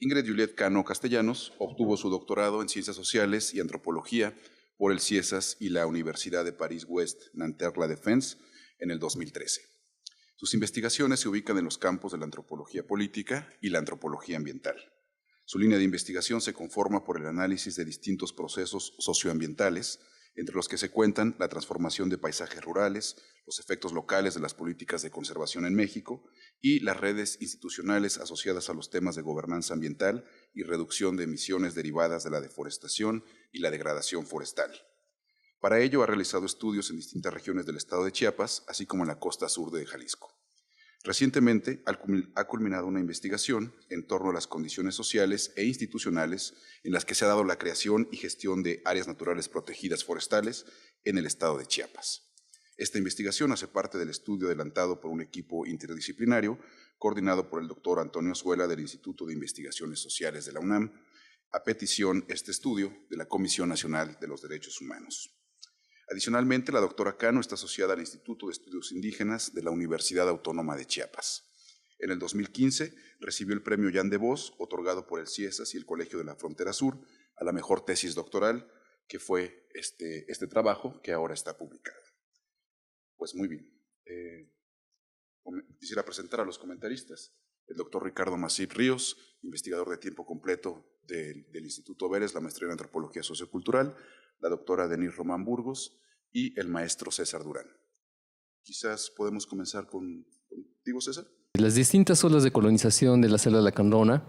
Ingrid Juliet Cano Castellanos obtuvo su doctorado en Ciencias Sociales y Antropología por el CIESAS y la Universidad de París-Ouest Nanterre-La Défense en el 2013. Sus investigaciones se ubican en los campos de la antropología política y la antropología ambiental. Su línea de investigación se conforma por el análisis de distintos procesos socioambientales, entre los que se cuentan la transformación de paisajes rurales, los efectos locales de las políticas de conservación en México y las redes institucionales asociadas a los temas de gobernanza ambiental y reducción de emisiones derivadas de la deforestación y la degradación forestal. Para ello ha realizado estudios en distintas regiones del estado de Chiapas, así como en la costa sur de Jalisco. Recientemente ha culminado una investigación en torno a las condiciones sociales e institucionales en las que se ha dado la creación y gestión de áreas naturales protegidas forestales en el estado de Chiapas. Esta investigación hace parte del estudio adelantado por un equipo interdisciplinario coordinado por el doctor Antonio Zuela del Instituto de Investigaciones Sociales de la UNAM, a petición este estudio de la Comisión Nacional de los Derechos Humanos. Adicionalmente, la doctora Cano está asociada al Instituto de Estudios Indígenas de la Universidad Autónoma de Chiapas. En el 2015 recibió el premio Jan de Vos, otorgado por el CIESAS y el Colegio de la Frontera Sur, a la mejor tesis doctoral, que fue este trabajo que ahora está publicado. Pues muy bien. Quisiera presentar a los comentaristas. El doctor Ricardo Masip Ríos, investigador de tiempo completo del Instituto Veres, la maestría en Antropología Sociocultural, la doctora Denise Román Burgos y el maestro César Durán. Quizás podemos comenzar contigo, César. Las distintas olas de colonización de la selva lacandona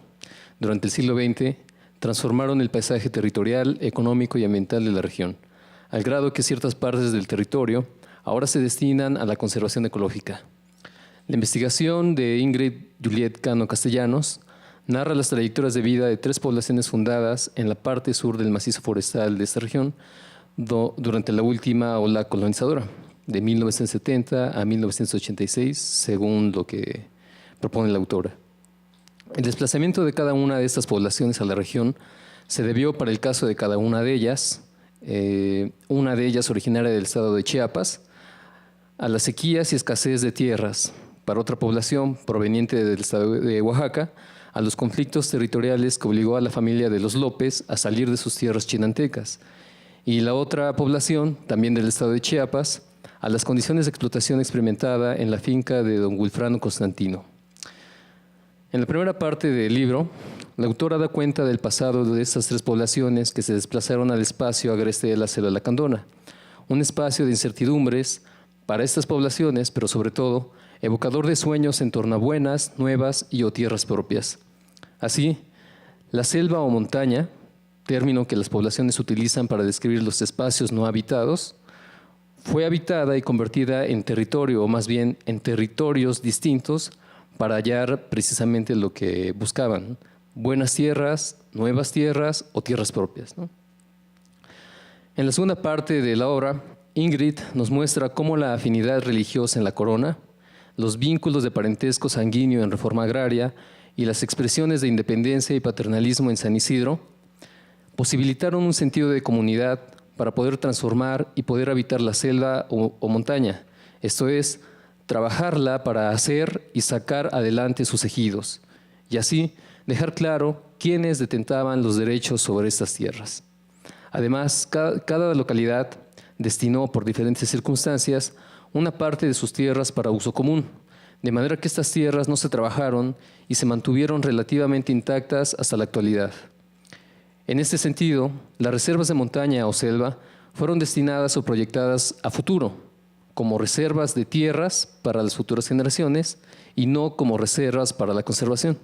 durante el siglo XX transformaron el paisaje territorial, económico y ambiental de la región, al grado que ciertas partes del territorio ahora se destinan a la conservación ecológica. La investigación de Ingrid Juliet Cano Castellanos narra las trayectorias de vida de 3 poblaciones fundadas en la parte sur del macizo forestal de esta región durante la última ola colonizadora, de 1970 a 1986, según lo que propone la autora. El desplazamiento de cada una de estas poblaciones a la región se debió, para el caso de cada una de ellas originaria del estado de Chiapas, a las sequías y escasez de tierras. Para otra población proveniente del estado de Oaxaca, a los conflictos territoriales que obligó a la familia de los López a salir de sus tierras chinantecas, y la otra población, también del estado de Chiapas, a las condiciones de explotación experimentada en la finca de don Wilfrano Constantino. En la primera parte del libro, la autora da cuenta del pasado de estas 3 poblaciones que se desplazaron al espacio agreste de la selva lacandona, un espacio de incertidumbres para estas poblaciones, pero sobre todo evocador de sueños en torno a buenas, nuevas y o tierras propias. Así, la selva o montaña, término que las poblaciones utilizan para describir los espacios no habitados, fue habitada y convertida en territorio, o más bien en territorios distintos, para hallar precisamente lo que buscaban: buenas tierras, nuevas tierras o tierras propias, ¿no? En la segunda parte de la obra, Ingrid nos muestra cómo la afinidad religiosa en la corona, los vínculos de parentesco sanguíneo en Reforma Agraria y las expresiones de independencia y paternalismo en San Isidro posibilitaron un sentido de comunidad para poder transformar y poder habitar la selva o montaña, esto es, trabajarla para hacer y sacar adelante sus ejidos, y así dejar claro quiénes detentaban los derechos sobre estas tierras. Además, cada localidad destinó por diferentes circunstancias una parte de sus tierras para uso común, de manera que estas tierras no se trabajaron y se mantuvieron relativamente intactas hasta la actualidad. En este sentido, las reservas de montaña o selva fueron destinadas o proyectadas a futuro, como reservas de tierras para las futuras generaciones y no como reservas para la conservación.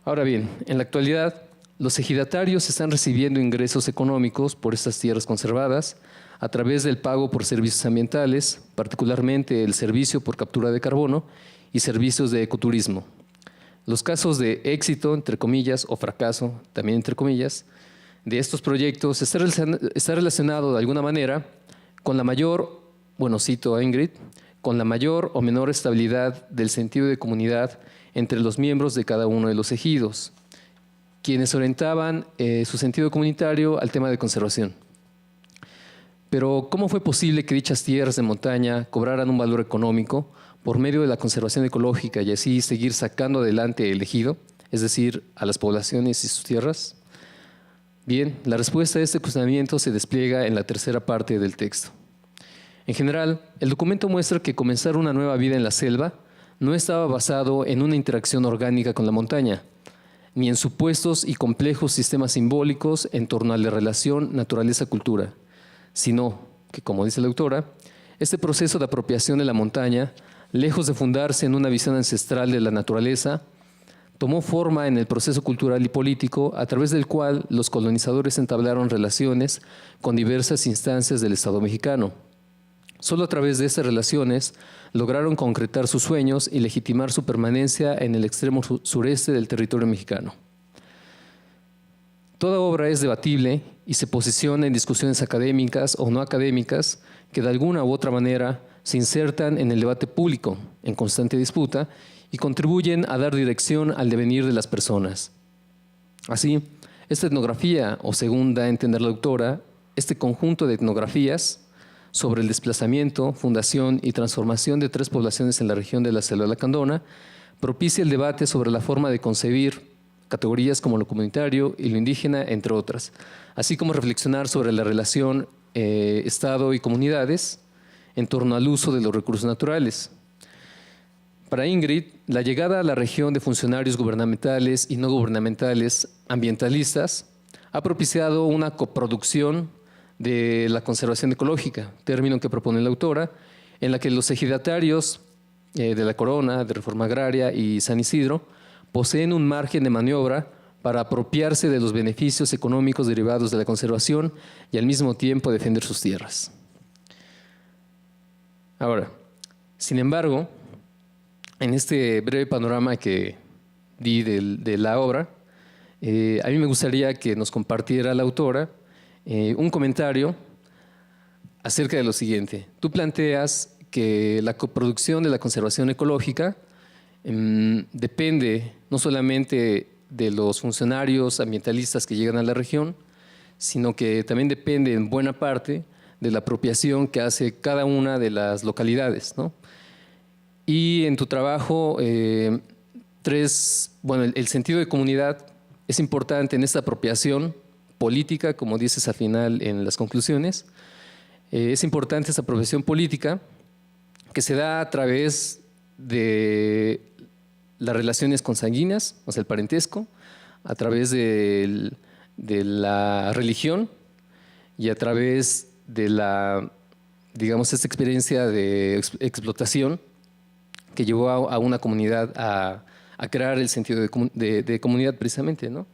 Ahora bien, en la actualidad, los ejidatarios están recibiendo ingresos económicos por estas tierras conservadas a través del pago por servicios ambientales, particularmente el servicio por captura de carbono y servicios de ecoturismo. Los casos de éxito, entre comillas, o fracaso, también entre comillas, de estos proyectos está relacionado de alguna manera con la mayor, cito a Ingrid, con la mayor o menor estabilidad del sentido de comunidad entre los miembros de cada uno de los ejidos, quienes orientaban su sentido comunitario al tema de conservación. Pero, ¿cómo fue posible que dichas tierras de montaña cobraran un valor económico por medio de la conservación ecológica y así seguir sacando adelante el ejido? es decir, a las poblaciones y sus tierras? Bien, la respuesta a este cuestionamiento se despliega en la tercera parte del texto. En general, el documento muestra que comenzar una nueva vida en la selva no estaba basado en una interacción orgánica con la montaña, ni en supuestos y complejos sistemas simbólicos en torno a la relación naturaleza-cultura, sino que, como dice la autora, este proceso de apropiación de la montaña, lejos de fundarse en una visión ancestral de la naturaleza, tomó forma en el proceso cultural y político a través del cual los colonizadores entablaron relaciones con diversas instancias del Estado mexicano. Solo a través de estas relaciones lograron concretar sus sueños y legitimar su permanencia en el extremo sureste del territorio mexicano. Toda obra es debatible y se posiciona en discusiones académicas o no académicas que de alguna u otra manera se insertan en el debate público, en constante disputa, y contribuyen a dar dirección al devenir de las personas. Así, esta etnografía, o según da a entender la autora, este conjunto de etnografías sobre el desplazamiento, fundación y transformación de 3 poblaciones en la región de la Selva Lacandona, propicia el debate sobre la forma de concebir categorías como lo comunitario y lo indígena, entre otras, así como reflexionar sobre la relación Estado y comunidades en torno al uso de los recursos naturales. Para Ingrid, la llegada a la región de funcionarios gubernamentales y no gubernamentales ambientalistas ha propiciado una coproducción de la conservación ecológica, término que propone la autora, en la que los ejidatarios de la Corona, de Reforma Agraria y San Isidro poseen un margen de maniobra para apropiarse de los beneficios económicos derivados de la conservación y al mismo tiempo defender sus tierras. Ahora, sin embargo, en este breve panorama que di de la obra, a mí me gustaría que nos compartiera la autora un comentario acerca de lo siguiente. Tú planteas que la coproducción de la conservación ecológica depende no solamente de los funcionarios ambientalistas que llegan a la región, sino que también depende en buena parte de la apropiación que hace cada una de las localidades, ¿no? Y en tu trabajo, el sentido de comunidad es importante en esta apropiación política, como dices al final en las conclusiones. Es importante esta apropiación política que se da a través de las relaciones consanguíneas, o sea, el parentesco, a través de la religión y a través de esta experiencia de explotación que llevó a una comunidad a crear el sentido de comunidad precisamente, ¿no?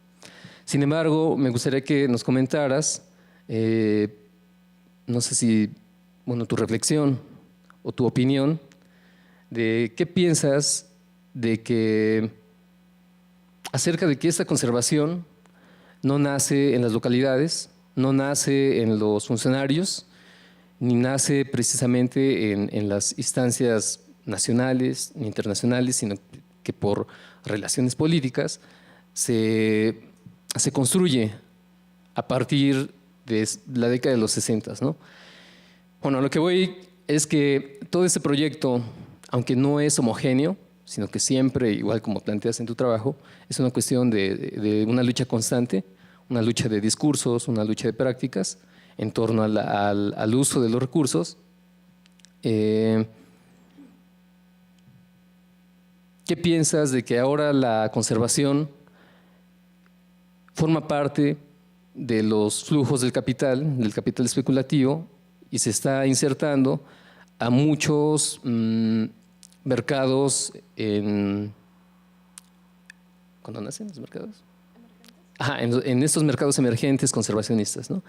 Sin embargo, me gustaría que nos comentaras, no sé si, tu reflexión o tu opinión de qué piensas acerca de que esta conservación no nace en las localidades, no nace en los funcionarios, ni nace precisamente en las instancias nacionales ni internacionales, sino que por relaciones políticas se construye a partir de la década de los 60, ¿no? Bueno, lo que voy es que todo este proyecto, aunque no es homogéneo, sino que siempre, igual como planteas en tu trabajo, es una cuestión de una lucha constante, una lucha de discursos, una lucha de prácticas en torno al uso de los recursos. ¿Qué piensas de que ahora la conservación forma parte de los flujos del capital especulativo, y se está insertando a muchos mercados ¿cuándo nacen los mercados? En estos mercados emergentes conservacionistas, ¿no?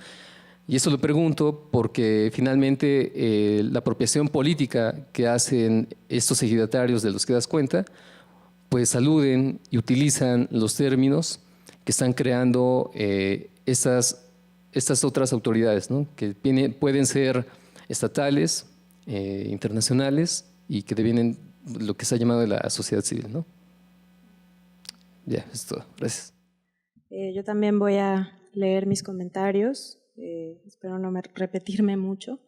Y eso lo pregunto porque finalmente la apropiación política que hacen estos ejidatarios de los que das cuenta, pues aluden y utilizan los términos que están creando estas otras autoridades, ¿no? Que pueden ser estatales, internacionales, y que devienen lo que se ha llamado de la sociedad civil, ¿no? Ya, es todo. Gracias. Yo también voy a leer mis comentarios. Espero no repetirme mucho.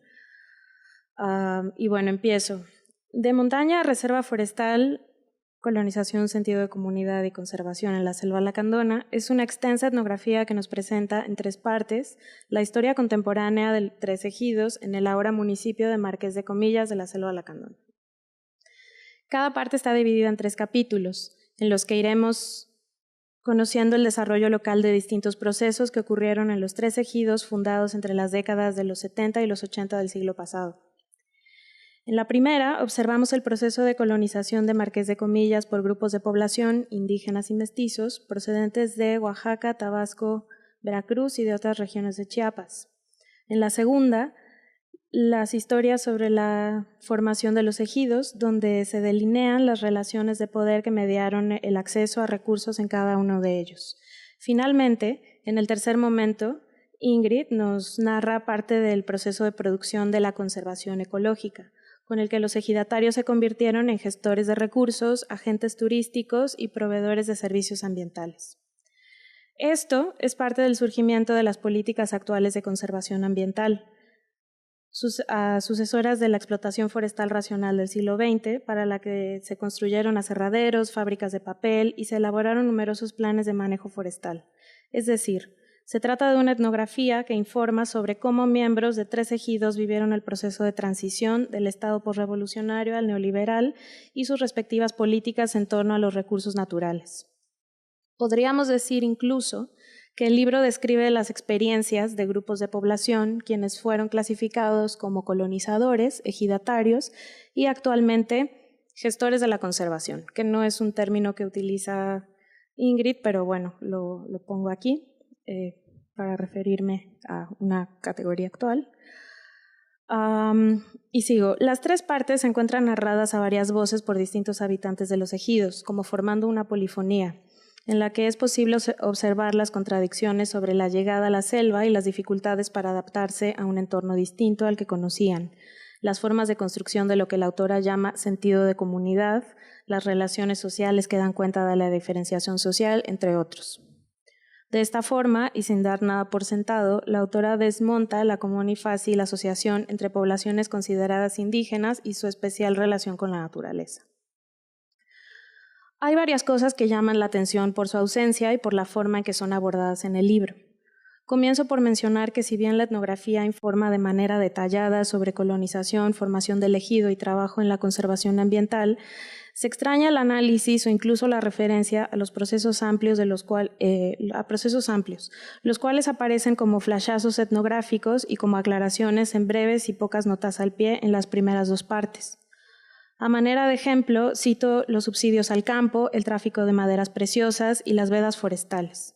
Y bueno, empiezo. De montaña a reserva forestal Colonización, sentido de comunidad y conservación en la selva lacandona, es una extensa etnografía que nos presenta en 3 partes la historia contemporánea de 3 ejidos en el ahora municipio de Marqués de Comillas de la selva lacandona. Cada parte está dividida en 3 capítulos, en los que iremos conociendo el desarrollo local de distintos procesos que ocurrieron en los 3 ejidos fundados entre las décadas de los 70 y los 80 del siglo pasado. En la primera, observamos el proceso de colonización de Marqués de Comillas por grupos de población indígenas y mestizos procedentes de Oaxaca, Tabasco, Veracruz y de otras regiones de Chiapas. En la segunda, las historias sobre la formación de los ejidos, donde se delinean las relaciones de poder que mediaron el acceso a recursos en cada uno de ellos. Finalmente, en el tercer momento, Ingrid nos narra parte del proceso de producción de la conservación ecológica, con el que los ejidatarios se convirtieron en gestores de recursos, agentes turísticos y proveedores de servicios ambientales. Esto es parte del surgimiento de las políticas actuales de conservación ambiental, sucesoras de la explotación forestal racional del siglo XX, para la que se construyeron aserraderos, fábricas de papel y se elaboraron numerosos planes de manejo forestal. Es decir, se trata de una etnografía que informa sobre cómo miembros de 3 ejidos vivieron el proceso de transición del Estado posrevolucionario al neoliberal y sus respectivas políticas en torno a los recursos naturales. Podríamos decir incluso que el libro describe las experiencias de grupos de población, quienes fueron clasificados como colonizadores, ejidatarios y actualmente gestores de la conservación, que no es un término que utiliza Ingrid, pero bueno, lo pongo aquí. Para referirme a una categoría actual. Y sigo. Las 3 partes se encuentran narradas a varias voces por distintos habitantes de los ejidos, como formando una polifonía, en la que es posible observar las contradicciones sobre la llegada a la selva y las dificultades para adaptarse a un entorno distinto al que conocían, las formas de construcción de lo que la autora llama sentido de comunidad, las relaciones sociales que dan cuenta de la diferenciación social, entre otros. De esta forma, y sin dar nada por sentado, la autora desmonta la común y fácil asociación entre poblaciones consideradas indígenas y su especial relación con la naturaleza. Hay varias cosas que llaman la atención por su ausencia y por la forma en que son abordadas en el libro. Comienzo por mencionar que si bien la etnografía informa de manera detallada sobre colonización, formación del ejido y trabajo en la conservación ambiental, se extraña el análisis o incluso la referencia a los procesos amplios, los cuales aparecen como flashazos etnográficos y como aclaraciones en breves y pocas notas al pie en las primeras 2 partes. A manera de ejemplo, cito los subsidios al campo, el tráfico de maderas preciosas y las vedas forestales.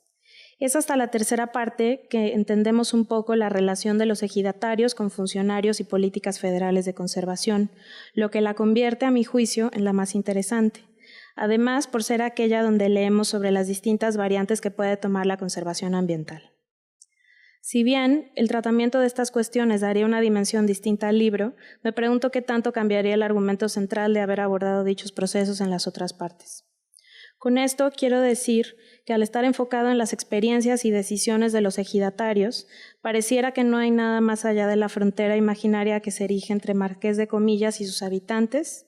Es hasta la tercera parte que entendemos un poco la relación de los ejidatarios con funcionarios y políticas federales de conservación, lo que la convierte, a mi juicio, en la más interesante. Además, por ser aquella donde leemos sobre las distintas variantes que puede tomar la conservación ambiental. Si bien el tratamiento de estas cuestiones daría una dimensión distinta al libro, me pregunto qué tanto cambiaría el argumento central de haber abordado dichos procesos en las otras partes. Con esto quiero decir que al estar enfocado en las experiencias y decisiones de los ejidatarios, pareciera que no hay nada más allá de la frontera imaginaria que se erige entre Marqués de Comillas y sus habitantes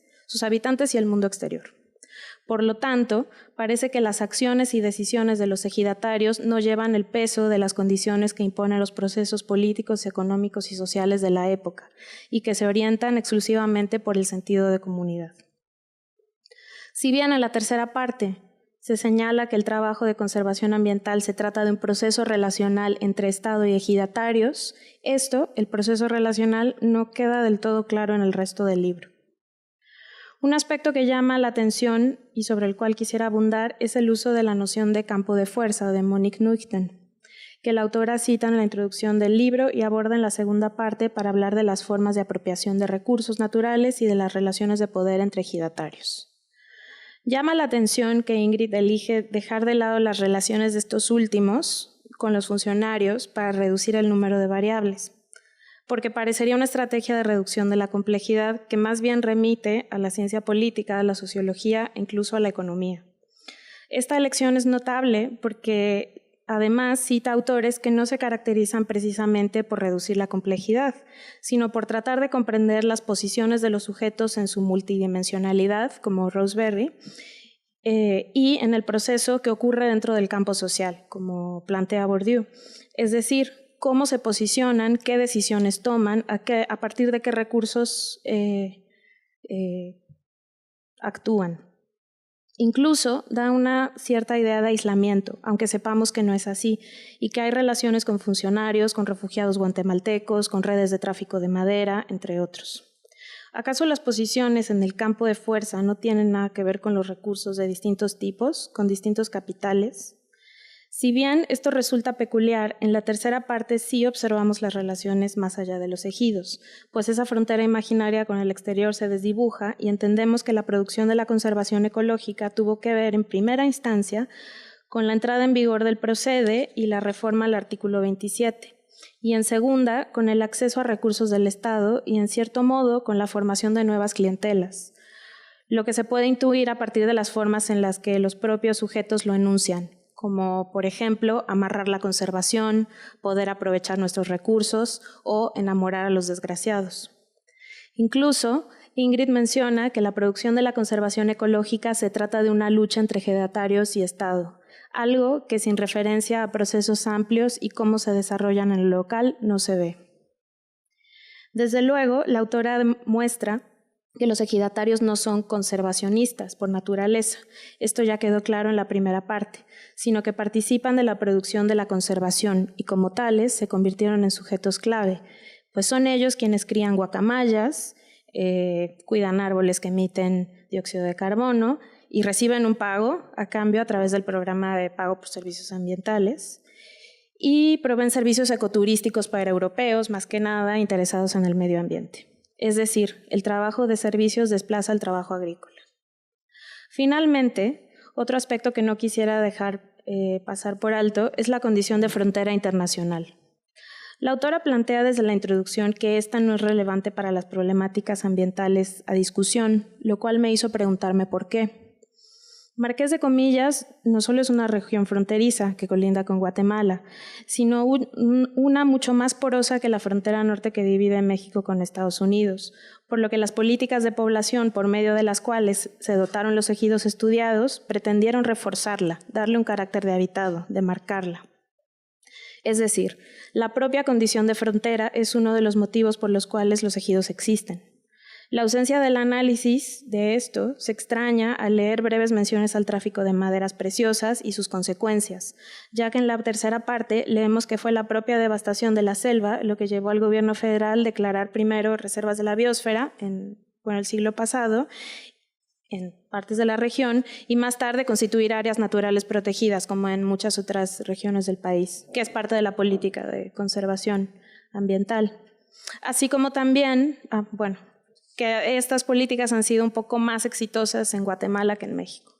y el mundo exterior. Por lo tanto, parece que las acciones y decisiones de los ejidatarios no llevan el peso de las condiciones que imponen los procesos políticos, económicos y sociales de la época, y que se orientan exclusivamente por el sentido de comunidad. Si bien en la tercera parte se señala que el trabajo de conservación ambiental se trata de un proceso relacional entre Estado y ejidatarios, el proceso relacional, no queda del todo claro en el resto del libro. Un aspecto que llama la atención y sobre el cual quisiera abundar es el uso de la noción de campo de fuerza de Monique Nuchten, que la autora cita en la introducción del libro y aborda en la segunda parte para hablar de las formas de apropiación de recursos naturales y de las relaciones de poder entre ejidatarios. Llama la atención que Ingrid elige dejar de lado las relaciones de estos últimos con los funcionarios para reducir el número de variables, porque parecería una estrategia de reducción de la complejidad que más bien remite a la ciencia política, a la sociología e incluso a la economía. Esta elección es notable porque además cita autores que no se caracterizan precisamente por reducir la complejidad, sino por tratar de comprender las posiciones de los sujetos en su multidimensionalidad, como Roseberry, y en el proceso que ocurre dentro del campo social, como plantea Bourdieu. Es decir, cómo se posicionan, qué decisiones toman, a partir de qué recursos actúan. Incluso da una cierta idea de aislamiento, aunque sepamos que no es así, y que hay relaciones con funcionarios, con refugiados guatemaltecos, con redes de tráfico de madera, entre otros. ¿Acaso las posiciones en el campo de fuerza no tienen nada que ver con los recursos de distintos tipos, con distintos capitales? Si bien esto resulta peculiar, en la tercera parte sí observamos las relaciones más allá de los ejidos, pues esa frontera imaginaria con el exterior se desdibuja y entendemos que la producción de la conservación ecológica tuvo que ver en primera instancia con la entrada en vigor del Procede y la reforma al artículo 27, y en segunda con el acceso a recursos del Estado y en cierto modo con la formación de nuevas clientelas, lo que se puede intuir a partir de las formas en las que los propios sujetos lo enuncian, como por ejemplo amarrar la conservación, poder aprovechar nuestros recursos o enamorar a los desgraciados. Incluso, Ingrid menciona que la producción de la conservación ecológica se trata de una lucha entre ejidatarios y Estado, algo que sin referencia a procesos amplios y cómo se desarrollan en lo local no se ve. Desde luego, la autora muestra que los ejidatarios no son conservacionistas por naturaleza, esto ya quedó claro en la primera parte, sino que participan de la producción de la conservación y como tales se convirtieron en sujetos clave, pues son ellos quienes crían guacamayas, cuidan árboles que emiten dióxido de carbono y reciben un pago a cambio a través del programa de pago por servicios ambientales y proveen servicios ecoturísticos para europeos, más que nada interesados en el medio ambiente. Es decir, el trabajo de servicios desplaza el trabajo agrícola. Finalmente, otro aspecto que no quisiera dejar pasar por alto es la condición de frontera internacional. La autora plantea desde la introducción que esta no es relevante para las problemáticas ambientales a discusión, lo cual me hizo preguntarme por qué. Marqués de Comillas no solo es una región fronteriza que colinda con Guatemala, sino una mucho más porosa que la frontera norte que divide México con Estados Unidos, por lo que las políticas de población por medio de las cuales se dotaron los ejidos estudiados pretendieron reforzarla, darle un carácter de habitado, de marcarla. Es decir, la propia condición de frontera es uno de los motivos por los cuales los ejidos existen. La ausencia del análisis de esto se extraña al leer breves menciones al tráfico de maderas preciosas y sus consecuencias, ya que en la tercera parte leemos que fue la propia devastación de la selva lo que llevó al gobierno federal a declarar primero reservas de la biosfera en el siglo pasado en partes de la región y más tarde constituir áreas naturales protegidas como en muchas otras regiones del país, que es parte de la política de conservación ambiental. Así como también, que estas políticas han sido un poco más exitosas en Guatemala que en México.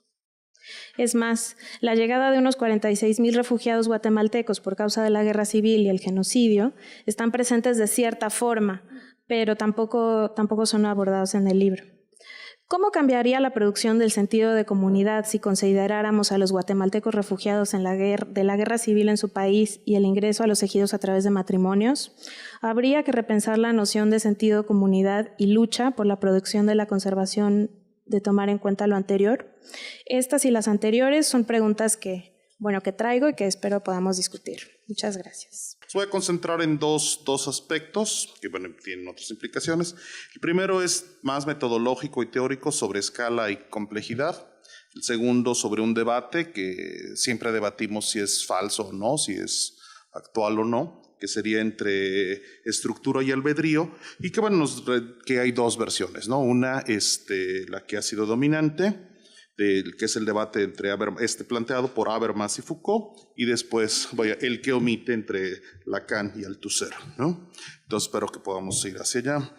Es más, la llegada de unos 46,000 refugiados guatemaltecos por causa de la guerra civil y el genocidio están presentes de cierta forma, pero tampoco son abordados en el libro. ¿Cómo cambiaría la producción del sentido de comunidad si consideráramos a los guatemaltecos refugiados de la guerra civil en su país y el ingreso a los ejidos a través de matrimonios? Habría que repensar la noción de sentido de comunidad y lucha por la producción de la conservación de tomar en cuenta lo anterior. Estas y las anteriores son preguntas que traigo y que espero podamos discutir. Muchas gracias. Voy a concentrar en dos aspectos que tienen otras implicaciones. El primero es más metodológico y teórico sobre escala y complejidad. El segundo sobre un debate que siempre debatimos si es falso o no, si es actual o no, que sería entre estructura y albedrío, y que hay dos versiones, ¿no? Una, la que ha sido dominante, que es el debate entre planteado por Habermas y Foucault, y después el que omite entre Lacan y Althusser, ¿no? Entonces espero que podamos ir hacia allá.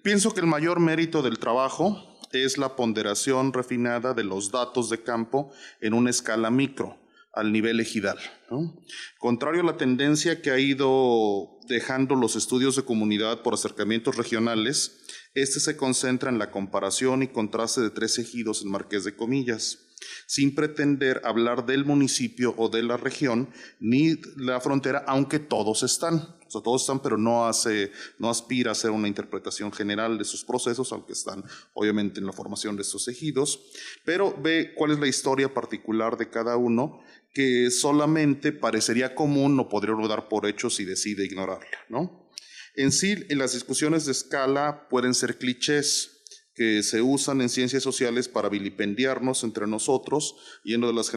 Pienso que el mayor mérito del trabajo es la ponderación refinada de los datos de campo en una escala micro, al nivel ejidal, ¿no? Contrario a la tendencia que ha ido dejando los estudios de comunidad por acercamientos regionales, se concentra en la comparación y contraste de 3 ejidos en Marqués de Comillas. sin pretender hablar del municipio o de la región ni la frontera, aunque todos están. O sea, todos están, pero no aspira a hacer una interpretación general de sus procesos, aunque están obviamente en la formación de estos ejidos, pero ve cuál es la historia particular de cada uno, que solamente parecería común o podría dar por hecho si decide ignorarla, ¿no? En sí, en las discusiones de escala pueden ser clichés que se usan en ciencias sociales para vilipendiarnos entre nosotros, yendo de las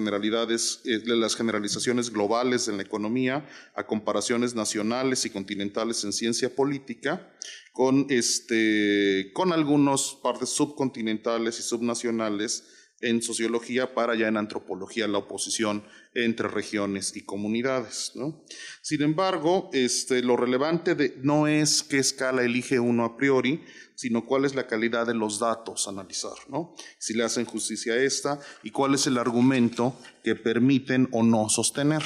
generalizaciones globales en la economía a comparaciones nacionales y continentales en ciencia política, con algunas partes subcontinentales y subnacionales en sociología, para ya en antropología la oposición entre regiones y comunidades, ¿no? Sin embargo, lo relevante no es qué escala elige uno a priori, sino cuál es la calidad de los datos a analizar, ¿no? Si le hacen justicia a esta y cuál es el argumento que permiten o no sostener,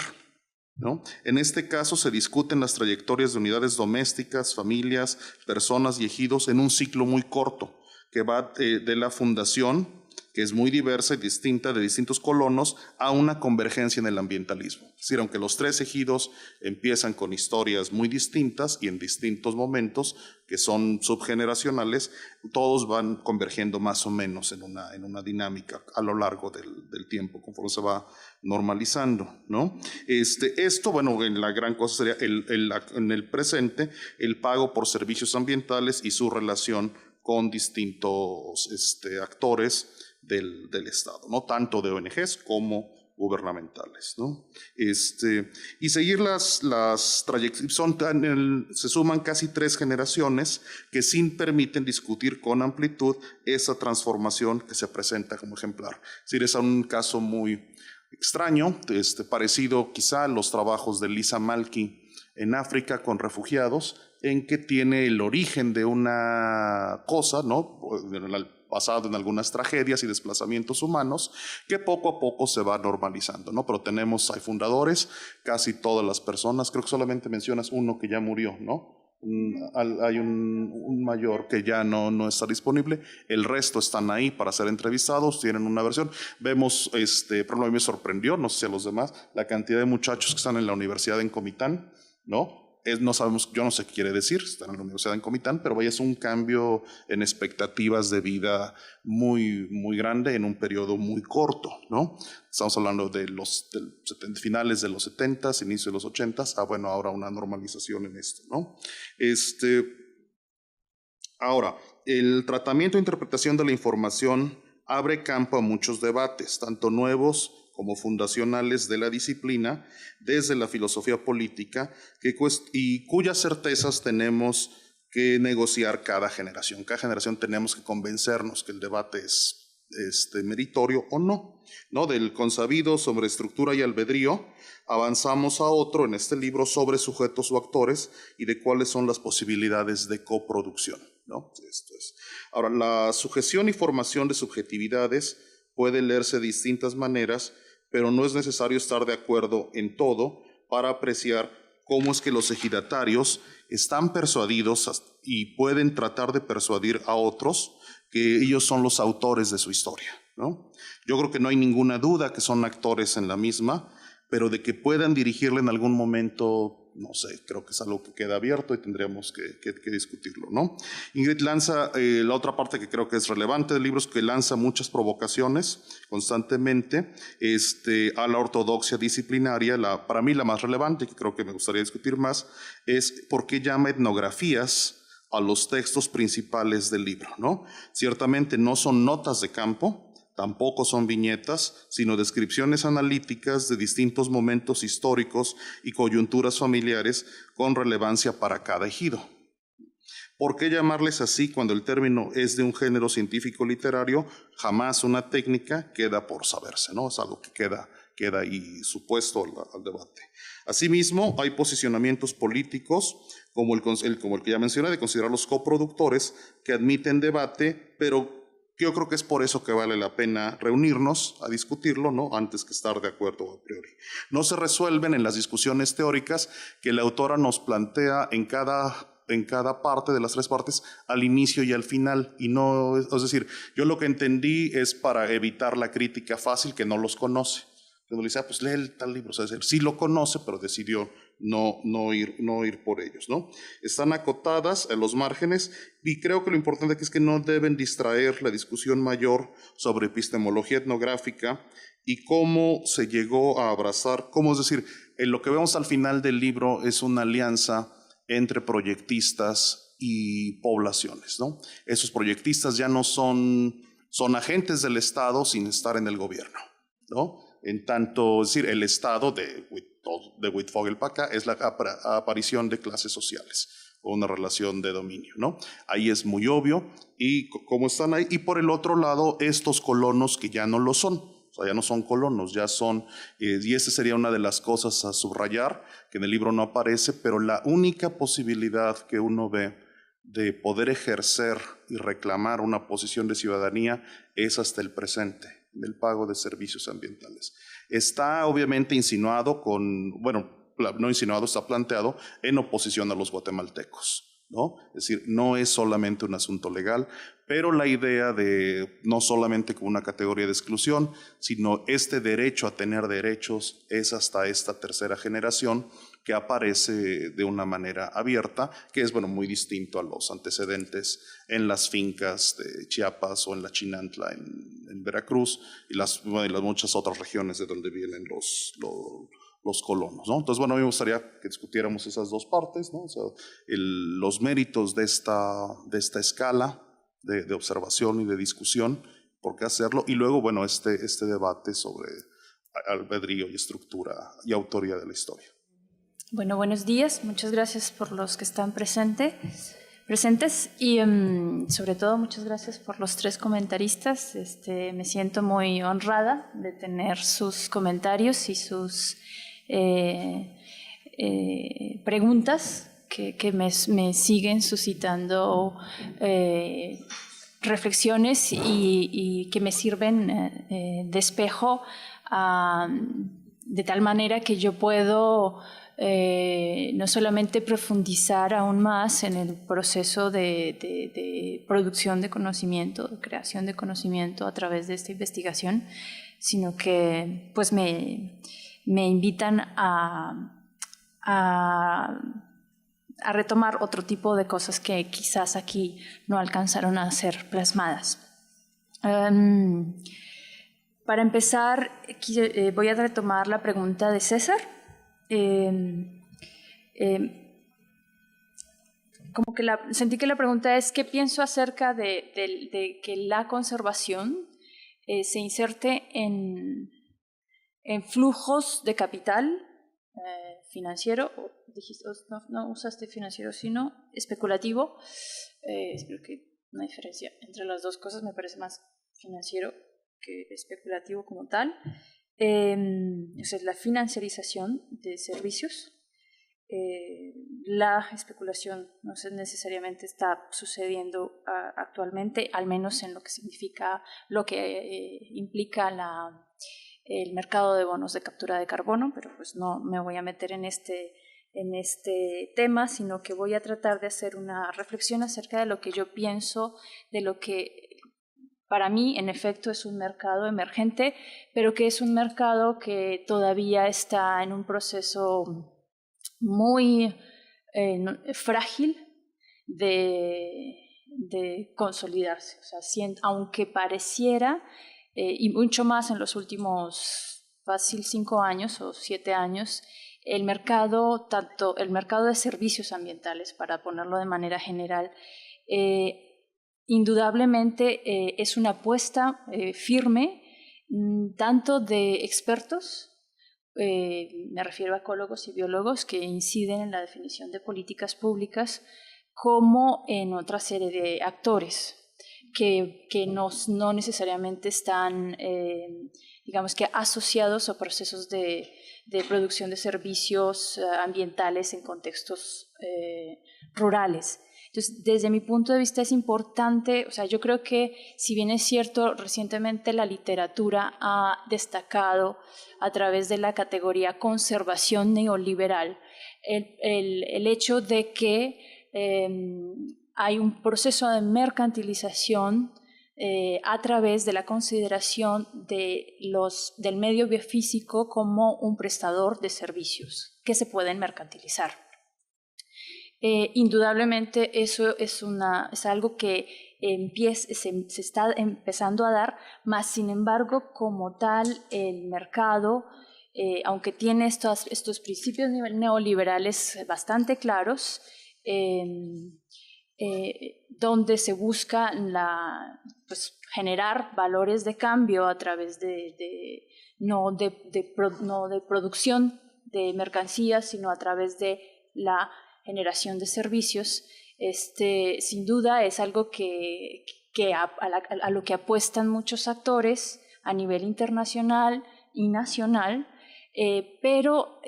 ¿no? En este caso se discuten las trayectorias de unidades domésticas, familias, personas y ejidos en un ciclo muy corto, que va de la fundación, que es muy diversa y distinta de distintos colonos, a una convergencia en el ambientalismo. Es decir, aunque los 3 ejidos empiezan con historias muy distintas y en distintos momentos que son subgeneracionales, todos van convergiendo más o menos en una dinámica a lo largo del tiempo, conforme se va normalizando, ¿no? Esto, bueno, en la gran cosa sería en el presente, el pago por servicios ambientales y su relación con distintos actores del Estado, ¿no? Tanto de ONGs como gubernamentales, ¿no? Y seguir las trayectorias, se suman casi 3 generaciones que sí permiten discutir con amplitud esa transformación que se presenta como ejemplar. Es decir, es un caso muy extraño, parecido quizá a los trabajos de Lisa Malky en África con refugiados, en que tiene el origen de una cosa, ¿no?, basado en algunas tragedias y desplazamientos humanos, que poco a poco se va normalizando, ¿no? Pero hay fundadores, casi todas las personas, creo que solamente mencionas uno que ya murió, ¿no? Hay un mayor que ya no está disponible, el resto están ahí para ser entrevistados, tienen una versión. Vemos, por ejemplo, a mí me sorprendió, no sé si a los demás, la cantidad de muchachos que están en la universidad en Comitán, ¿no? No sabemos, yo no sé qué quiere decir, están en la universidad en Comitán, pero vaya, es un cambio en expectativas de vida muy, muy grande en un periodo muy corto, ¿no? Estamos hablando de finales de los 70s, inicio de los 80s, bueno, ahora una normalización en esto, ¿no? Ahora, el tratamiento e interpretación de la información abre campo a muchos debates, tanto nuevos como fundacionales de la disciplina, desde la filosofía política, y cuyas certezas tenemos que negociar cada generación. Cada generación tenemos que convencernos que el debate es meritorio o no, ¿no? Del consabido sobre estructura y albedrío, avanzamos a otro en este libro sobre sujetos o actores y de cuáles son las posibilidades de coproducción, ¿no? Esto es. Ahora, la sujeción y formación de subjetividades puede leerse de distintas maneras, pero no es necesario estar de acuerdo en todo para apreciar cómo es que los ejidatarios están persuadidos y pueden tratar de persuadir a otros que ellos son los autores de su historia, ¿no? Yo creo que no hay ninguna duda que son actores en la misma, pero de que puedan dirigirle en algún momento, no sé, creo que es algo que queda abierto y tendríamos que discutirlo, ¿no? Ingrid lanza, la otra parte que creo que es relevante del libro es que lanza muchas provocaciones constantemente a la ortodoxia disciplinaria. Para mí la más relevante, que creo que me gustaría discutir más, es por qué llama etnografías a los textos principales del libro, ¿no? Ciertamente no son notas de campo, tampoco son viñetas, sino descripciones analíticas de distintos momentos históricos y coyunturas familiares con relevancia para cada ejido. ¿Por qué llamarles así cuando el término es de un género científico literario? Jamás una técnica, queda por saberse, ¿no? Es algo que queda ahí supuesto al debate. Asimismo, hay posicionamientos políticos, como el que ya mencioné, de considerar los coproductores, que admiten debate, pero yo creo que es por eso que vale la pena reunirnos a discutirlo, ¿no?, antes que estar de acuerdo a priori. No se resuelven en las discusiones teóricas que la autora nos plantea en cada en cada parte de las 3 partes, al inicio y al final. Y no, es decir, yo lo que entendí es para evitar la crítica fácil que no los conoce. Cuando le dice, pues lee tal libro, o sea, sí lo conoce, pero decidió no ir por ellos, ¿no? Están acotadas en los márgenes y creo que lo importante aquí es que no deben distraer la discusión mayor sobre epistemología etnográfica y cómo se llegó a abrazar, cómo es decir, lo que vemos al final del libro es una alianza entre proyectistas y poblaciones, ¿no? Esos proyectistas ya no son agentes del Estado sin estar en el gobierno, ¿no? En tanto, es decir, el Estado de Wittfogel para acá es la aparición de clases sociales o una relación de dominio, ¿no? Ahí es muy obvio y cómo están ahí. Y por el otro lado, estos colonos que ya no lo son, o sea, ya no son colonos, ya son, y esa sería una de las cosas a subrayar, que en el libro no aparece, pero la única posibilidad que uno ve de poder ejercer y reclamar una posición de ciudadanía es hasta el presente, del pago de servicios ambientales. Está obviamente insinuado no insinuado, está planteado en oposición a los guatemaltecos, ¿no? Es decir, no es solamente un asunto legal, pero la idea de no solamente como una categoría de exclusión, sino este derecho a tener derechos es hasta esta tercera generación que aparece de una manera abierta, que es muy distinto a los antecedentes en las fincas de Chiapas o en la Chinantla en Veracruz y las muchas otras regiones de donde vienen los colonos, ¿no? Entonces, a mí me gustaría que discutiéramos esas 2 partes, ¿no? O sea, los méritos de esta escala de observación y de discusión, por qué hacerlo, y luego, este debate sobre albedrío y estructura y autoría de la historia. Bueno, buenos días. Muchas gracias por los que están presentes y sobre todo muchas gracias por los 3 comentaristas. Me siento muy honrada de tener sus comentarios y sus preguntas que me siguen suscitando reflexiones y que me sirven de espejo de tal manera que yo puedo no solamente profundizar aún más en el proceso de producción de conocimiento, de creación de conocimiento a través de esta investigación, sino que pues me invitan a retomar otro tipo de cosas que quizás aquí no alcanzaron a ser plasmadas. Para empezar, voy a retomar la pregunta de César. Como que sentí que la pregunta es ¿qué pienso acerca de que la conservación se inserte en flujos de capital financiero, no usaste financiero, sino especulativo? Creo que una diferencia entre las 2 cosas, me parece más financiero que especulativo como tal. O sea, la financiarización de servicios. La especulación no necesariamente está sucediendo actualmente, al menos en lo que significa, lo que implica el mercado de bonos de captura de carbono, pero pues no me voy a meter en este tema, sino que voy a tratar de hacer una reflexión acerca de lo que yo pienso, de lo que para mí, en efecto, es un mercado emergente, pero que es un mercado que todavía está en un proceso muy frágil de consolidarse. O sea, aunque pareciera, y mucho más en los últimos fácil 5 años o 7 años, el mercado de servicios ambientales, para ponerlo de manera general, indudablemente es una apuesta firme, tanto de expertos, me refiero a ecólogos y biólogos que inciden en la definición de políticas públicas, como en otra serie de actores que no necesariamente están, digamos que asociados a procesos de producción de servicios ambientales en contextos rurales. Entonces, desde mi punto de vista es importante, o sea, yo creo que si bien es cierto, recientemente la literatura ha destacado a través de la categoría conservación neoliberal el hecho de que hay un proceso de mercantilización a través de la consideración del medio biofísico como un prestador de servicios que se pueden mercantilizar. Indudablemente eso es algo que se está empezando a dar, más sin embargo, como tal, el mercado, aunque tiene estos principios neoliberales bastante claros, donde se busca pues, generar valores de cambio a través no de producción de mercancías, sino a través de la generación de servicios. Sin duda es algo a lo que apuestan muchos actores a nivel internacional y nacional, pero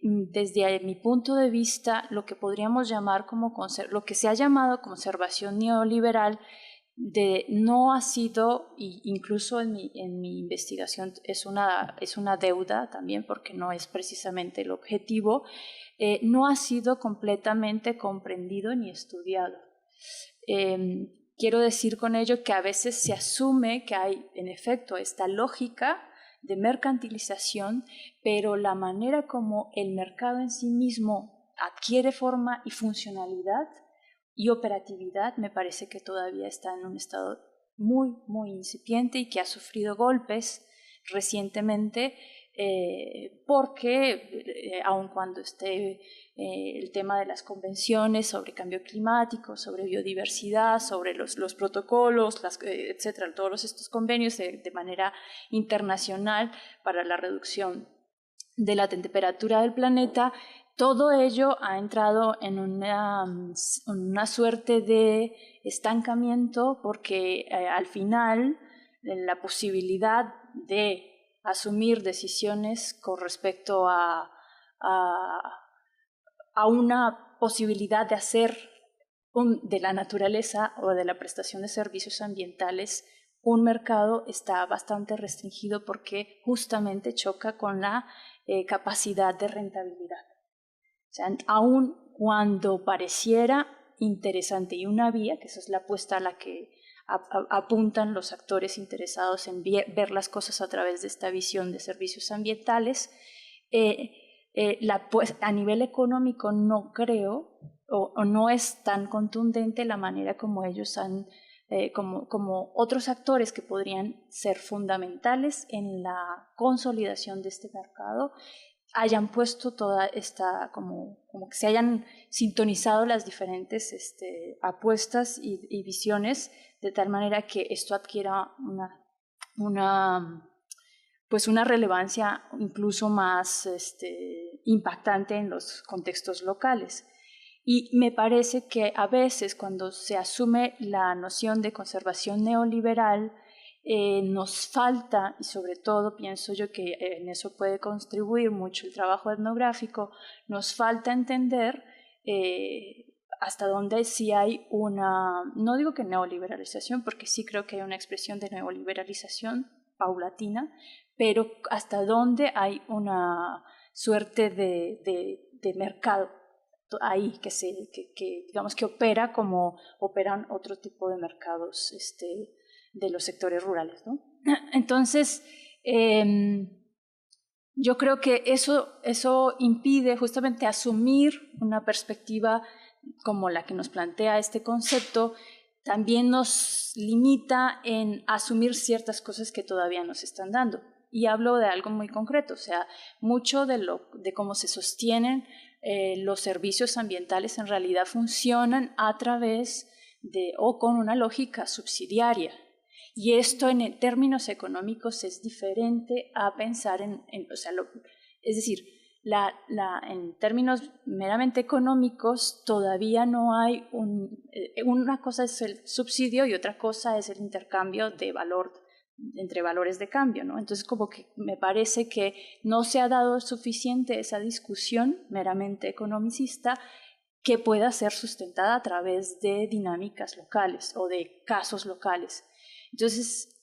desde mi punto de vista, lo que podríamos llamar lo que se ha llamado conservación neoliberal no ha sido, incluso en mi investigación es una deuda también, porque no es precisamente el objetivo, no ha sido completamente comprendido ni estudiado. Quiero decir con ello que a veces se asume que hay, en efecto, esta lógica de mercantilización, pero la manera como el mercado en sí mismo adquiere forma y funcionalidad y operatividad me parece que todavía está en un estado muy, muy incipiente y que ha sufrido golpes recientemente, porque aun cuando esté el tema de las convenciones sobre cambio climático, sobre biodiversidad, sobre los protocolos, etcétera, todos estos convenios de manera internacional para la reducción de la temperatura del planeta, todo ello ha entrado en una suerte de estancamiento, porque al final la posibilidad de asumir decisiones con respecto a una posibilidad de hacer de la naturaleza o de la prestación de servicios ambientales un mercado está bastante restringido, porque justamente choca con la capacidad de rentabilidad. O sea, aun cuando pareciera interesante y una vía, que esa es la apuesta a la que apuntan los actores interesados en ver las cosas a través de esta visión de servicios ambientales, a nivel económico no creo o no es tan contundente la manera como ellos como otros actores que podrían ser fundamentales en la consolidación de este mercado, hayan puesto toda esta, como que se hayan sintonizado las diferentes apuestas y visiones, de tal manera que esto adquiera pues una relevancia incluso más impactante en los contextos locales. Y me parece que a veces, cuando se asume la noción de conservación neoliberal, nos falta, y sobre todo pienso yo que en eso puede contribuir mucho el trabajo etnográfico, nos falta entender hasta dónde sí hay no digo que neoliberalización, porque sí creo que hay una expresión de neoliberalización paulatina, pero hasta dónde hay una suerte de mercado ahí que digamos que opera como operan otro tipo de mercados de los sectores rurales, ¿no? Entonces, yo creo que eso impide justamente asumir una perspectiva como la que nos plantea este concepto. También nos limita en asumir ciertas cosas que todavía nos están dando. Y hablo de algo muy concreto, o sea, mucho de cómo se sostienen los servicios ambientales en realidad funcionan a través o con una lógica subsidiaria. Y esto en términos económicos es diferente a pensar o sea, es decir, en términos meramente económicos todavía no hay una cosa es el subsidio y otra cosa es el intercambio de valor entre valores de cambio, ¿no? Entonces, como que me parece que no se ha dado suficiente esa discusión meramente economicista que pueda ser sustentada a través de dinámicas locales o de casos locales. Entonces,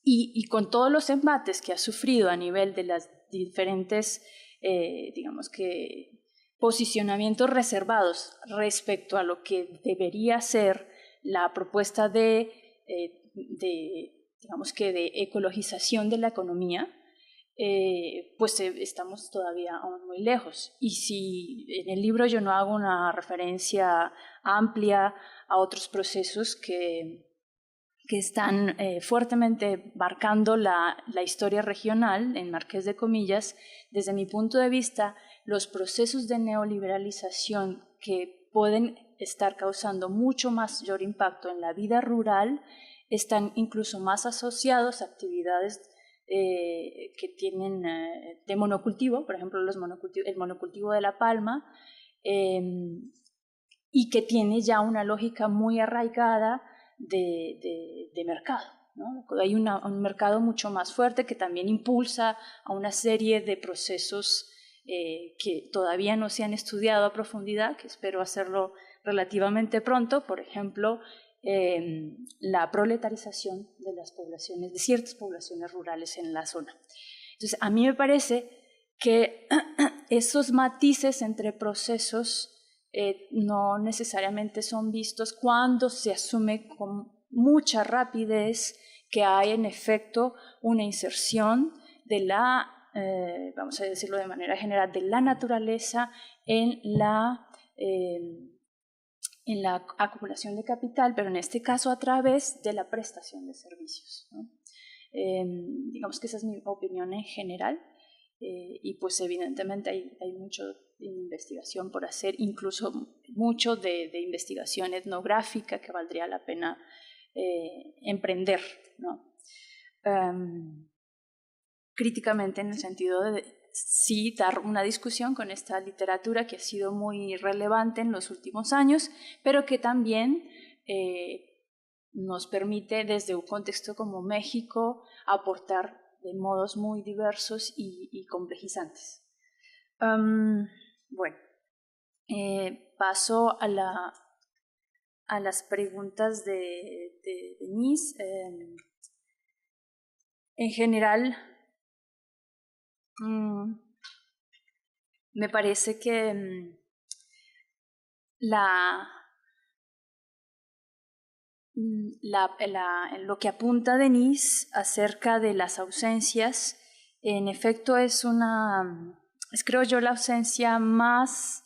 y con todos los embates que ha sufrido a nivel de las diferentes, digamos que posicionamientos reservados respecto a lo que debería ser la propuesta digamos que de ecologización de la economía, pues estamos todavía aún muy lejos. Y si en el libro yo no hago una referencia amplia a otros procesos que están fuertemente marcando la historia regional, en marqués de comillas, desde mi punto de vista, los procesos de neoliberalización que pueden estar causando mucho mayor impacto en la vida rural están incluso más asociados a actividades que tienen de monocultivo, por ejemplo el monocultivo de la palma, y que tiene ya una lógica muy arraigada de mercado, ¿no? Hay un mercado mucho más fuerte que también impulsa a una serie de procesos que todavía no se han estudiado a profundidad, que espero hacerlo relativamente pronto, por ejemplo, la proletarización de las poblaciones, de ciertas poblaciones rurales en la zona. Entonces, a mí me parece que esos matices entre procesos no necesariamente son vistos cuando se asume con mucha rapidez que hay en efecto una inserción de la, vamos a decirlo de manera general, de la naturaleza en la acumulación de capital, pero en este caso a través de la prestación de servicios, ¿no? Digamos que esa es mi opinión en general, y pues evidentemente hay mucho de investigación por hacer, incluso mucho de investigación etnográfica que valdría la pena emprender, ¿no? Críticamente, en el sentido de sí dar una discusión con esta literatura que ha sido muy relevante en los últimos años, pero que también nos permite desde un contexto como México aportar de modos muy diversos y complejizantes. Bueno, paso a las preguntas de Denise. En general, me parece que lo que apunta Denise acerca de las ausencias, en efecto es creo yo la ausencia más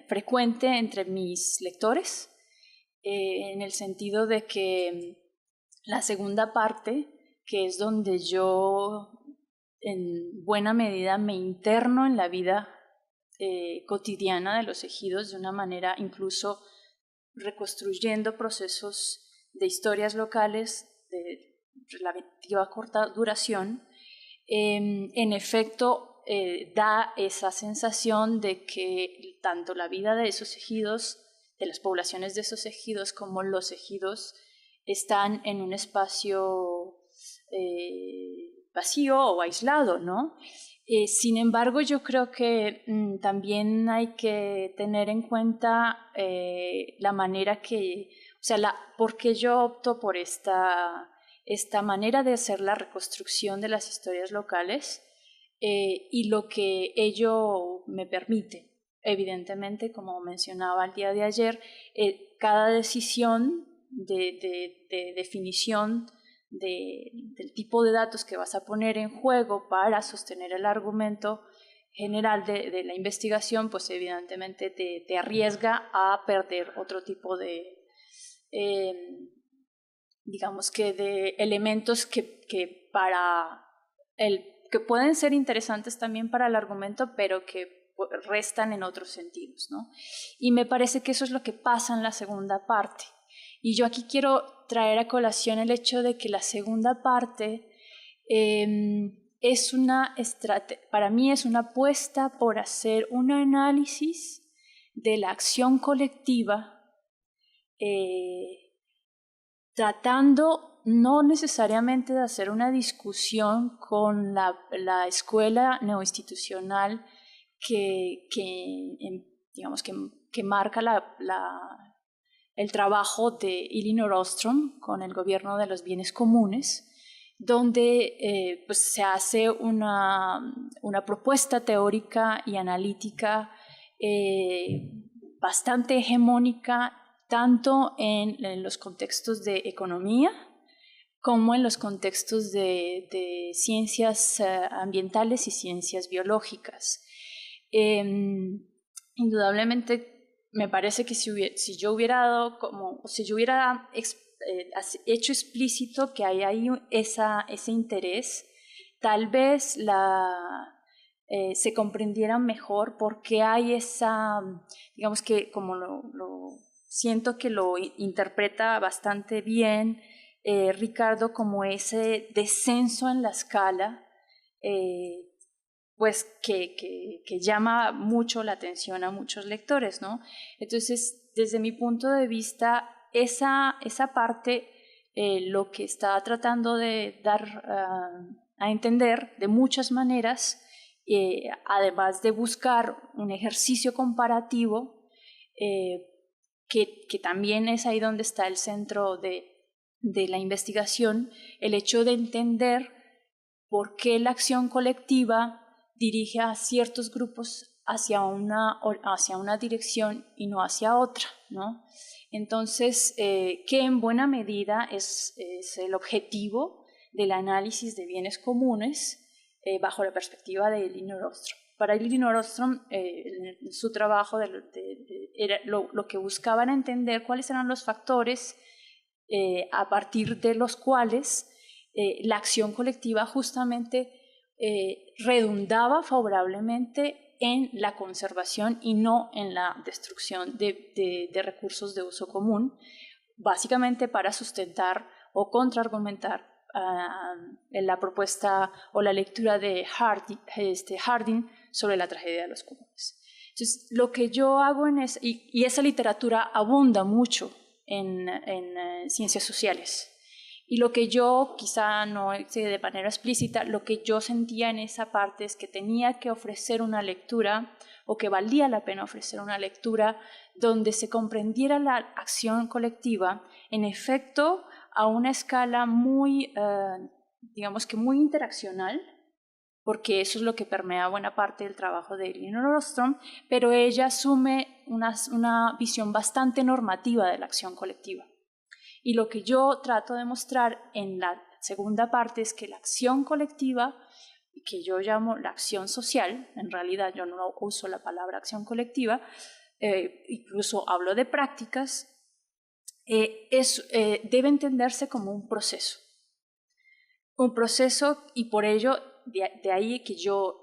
frecuente entre mis lectores, en el sentido de que la segunda parte, que es donde yo en buena medida me interno en la vida cotidiana de los ejidos de una manera incluso reconstruyendo procesos de historias locales de relativa corta duración, en efecto da esa sensación de que tanto la vida de esos ejidos, de las poblaciones de esos ejidos, como los ejidos están en un espacio vacío o aislado, ¿no? Sin embargo, yo creo que también hay que tener en cuenta la manera por qué yo opto por esta manera de hacer la reconstrucción de las historias locales y lo que ello me permite. Evidentemente, como mencionaba el día de ayer, cada decisión de definición del tipo de datos que vas a poner en juego para sostener el argumento general de la investigación, pues evidentemente te arriesga a perder otro tipo de, digamos que de elementos que pueden ser interesantes también para el argumento, pero que restan en otros sentidos, ¿no? Y me parece que eso es lo que pasa en la segunda parte. Y yo aquí quiero traer a colación el hecho de que la segunda parte para mí es una apuesta por hacer un análisis de la acción colectiva, tratando no necesariamente de hacer una discusión con la escuela neoinstitucional digamos que marca el trabajo de Elinor Ostrom con el gobierno de los bienes comunes, donde pues se hace una propuesta teórica y analítica bastante hegemónica, tanto en los contextos de economía como en los contextos de ciencias ambientales y ciencias biológicas. Indudablemente, me parece que si yo hubiera hecho explícito que hay ahí ese interés, tal vez se comprendiera mejor por qué hay digamos que como siento que lo interpreta bastante bien Ricardo, como ese descenso en la escala, pues que llama mucho la atención a muchos lectores, ¿no? Entonces, desde mi punto de vista, esa parte lo que está tratando de dar a entender de muchas maneras, además de buscar un ejercicio comparativo, que también es ahí donde está el centro de la investigación, el hecho de entender por qué la acción colectiva dirige a ciertos grupos hacia una dirección y no hacia otra, ¿no? Entonces, que en buena medida es el objetivo del análisis de bienes comunes bajo la perspectiva de Elinor Ostrom. Para Elinor Ostrom, su trabajo era lo que buscaban entender cuáles eran los factores a partir de los cuales la acción colectiva justamente redundaba favorablemente en la conservación y no en la destrucción de recursos de uso común, básicamente para sustentar o contraargumentar la propuesta o la lectura de Harding sobre la tragedia de los comunes. Entonces, lo que yo hago y esa literatura abunda mucho en ciencias sociales. Y lo que yo, quizá no de manera explícita, lo que yo sentía en esa parte es que tenía que ofrecer una lectura, o que valía la pena ofrecer una lectura, donde se comprendiera la acción colectiva, en efecto, a una escala muy, digamos que muy interaccional, porque eso es lo que permea buena parte del trabajo de Elinor Ostrom, pero ella asume una visión bastante normativa de la acción colectiva. Y lo que yo trato de mostrar en la segunda parte es que la acción colectiva, que yo llamo la acción social, en realidad yo no uso la palabra acción colectiva, incluso hablo de prácticas, debe entenderse como un proceso. Un proceso, y por ello de ahí que yo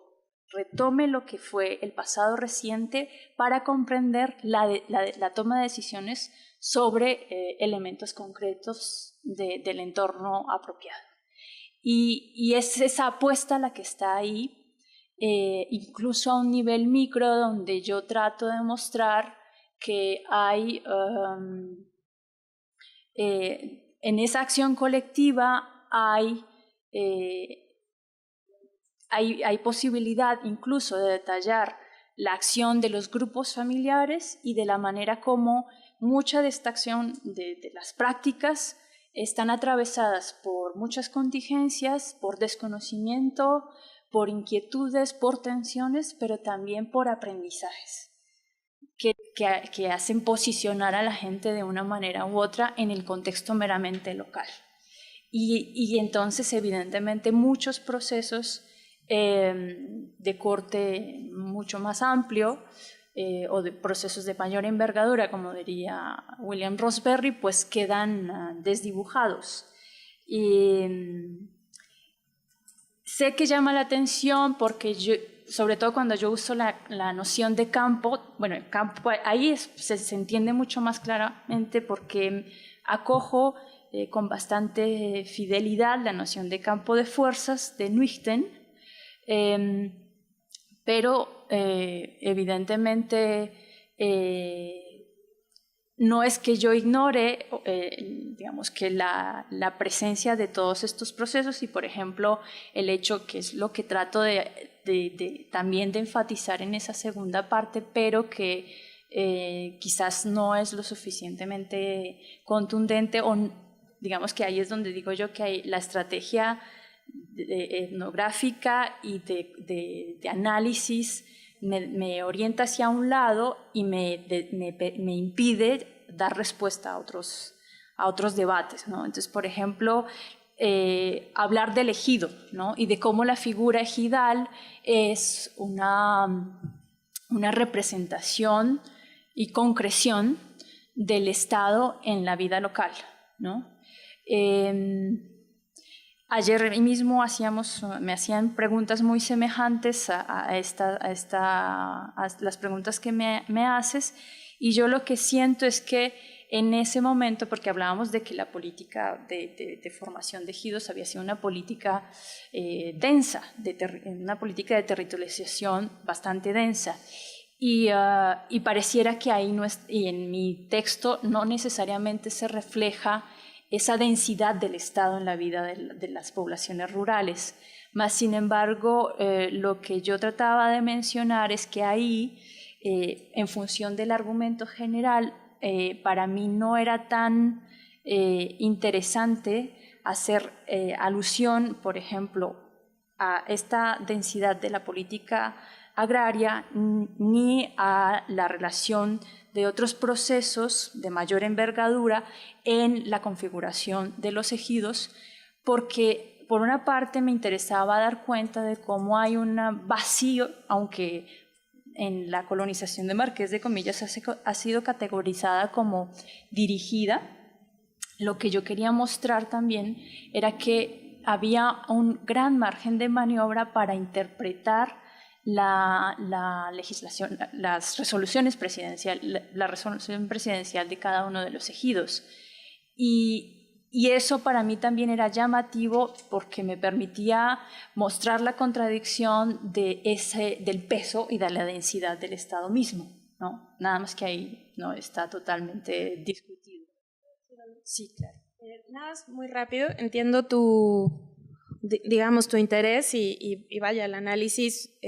retome lo que fue el pasado reciente para comprender la toma de decisiones sobre elementos concretos del entorno apropiado. Y es esa apuesta la que está ahí, incluso a un nivel micro, donde yo trato de mostrar que hay en esa acción colectiva hay posibilidad incluso de detallar la acción de los grupos familiares y de la manera como mucha de esta acción de las prácticas están atravesadas por muchas contingencias, por desconocimiento, por inquietudes, por tensiones, pero también por aprendizajes que hacen posicionar a la gente de una manera u otra en el contexto meramente local. Y entonces, evidentemente, muchos procesos de corte mucho más amplio o de procesos de mayor envergadura, como diría William Roseberry, pues quedan desdibujados. Y sé que llama la atención porque sobre todo cuando yo uso la noción de campo, bueno, el campo ahí se entiende mucho más claramente porque acojo con bastante fidelidad la noción de campo de fuerzas de Nuchten, pero evidentemente no es que yo ignore digamos que la presencia de todos estos procesos y, por ejemplo, el hecho, que es lo que trato también de enfatizar en esa segunda parte, pero que quizás no es lo suficientemente contundente digamos que ahí es donde digo yo que hay la estrategia etnográfica y de análisis me orienta hacia un lado y me impide dar respuesta a otros debates, ¿no? Entonces, por ejemplo, hablar del ejido, ¿no? Y de cómo la figura ejidal es una representación y concreción del Estado en la vida local, ¿no? Ayer mismo me hacían preguntas muy semejantes a las preguntas que me haces, y yo lo que siento es que en ese momento, porque hablábamos de que la política de formación de ejidos había sido una política densa, una política de territorialización bastante densa, y pareciera que ahí y en mi texto no necesariamente se refleja esa densidad del Estado en la vida de las poblaciones rurales. Más sin embargo, lo que yo trataba de mencionar es que ahí, en función del argumento general, para mí no era tan interesante hacer alusión, por ejemplo, a esta densidad de la política agraria ni a la relación de otros procesos de mayor envergadura en la configuración de los ejidos, porque por una parte me interesaba dar cuenta de cómo hay un vacío, aunque en la colonización de Marqués de Comillas ha sido categorizada como dirigida. Lo que yo quería mostrar también era que había un gran margen de maniobra para interpretar la legislación, las resoluciones presidenciales, la resolución presidencial de cada uno de los ejidos. Y eso para mí también era llamativo porque me permitía mostrar la contradicción del peso y de la densidad del Estado mismo, ¿no? Nada más que ahí no está totalmente discutido. Sí, claro. Nada más muy rápido, entiendo tu interés y vaya, el análisis,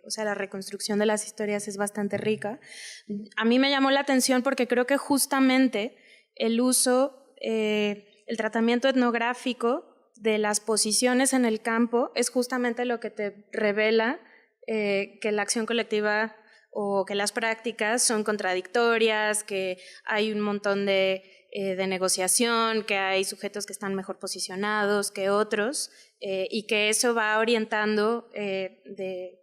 o sea, la reconstrucción de las historias es bastante rica. A mí me llamó la atención porque creo que justamente el uso, el tratamiento etnográfico de las posiciones en el campo es justamente lo que te revela que la acción colectiva o que las prácticas son contradictorias, que hay un montón de negociación, que hay sujetos que están mejor posicionados que otros, y que eso va orientando de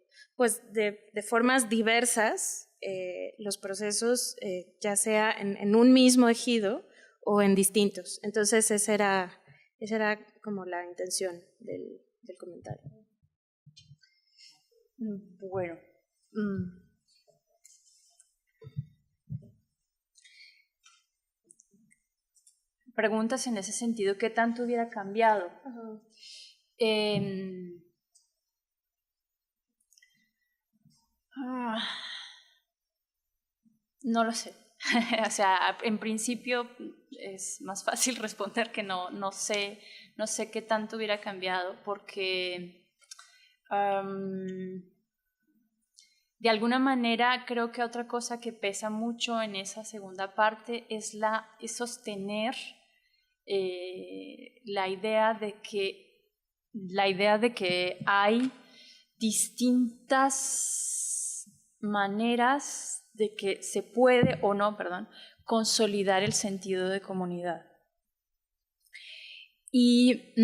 formas diversas los procesos, ya sea en un mismo ejido o en distintos. Entonces esa era como la intención del comentario. Bueno, preguntas en ese sentido, ¿qué tanto hubiera cambiado? No lo sé. O sea, en principio es más fácil responder que no sé qué tanto hubiera cambiado, porque de alguna manera creo que otra cosa que pesa mucho en esa segunda parte es sostener la idea de que hay distintas maneras de que se puede o no, consolidar el sentido de comunidad. Y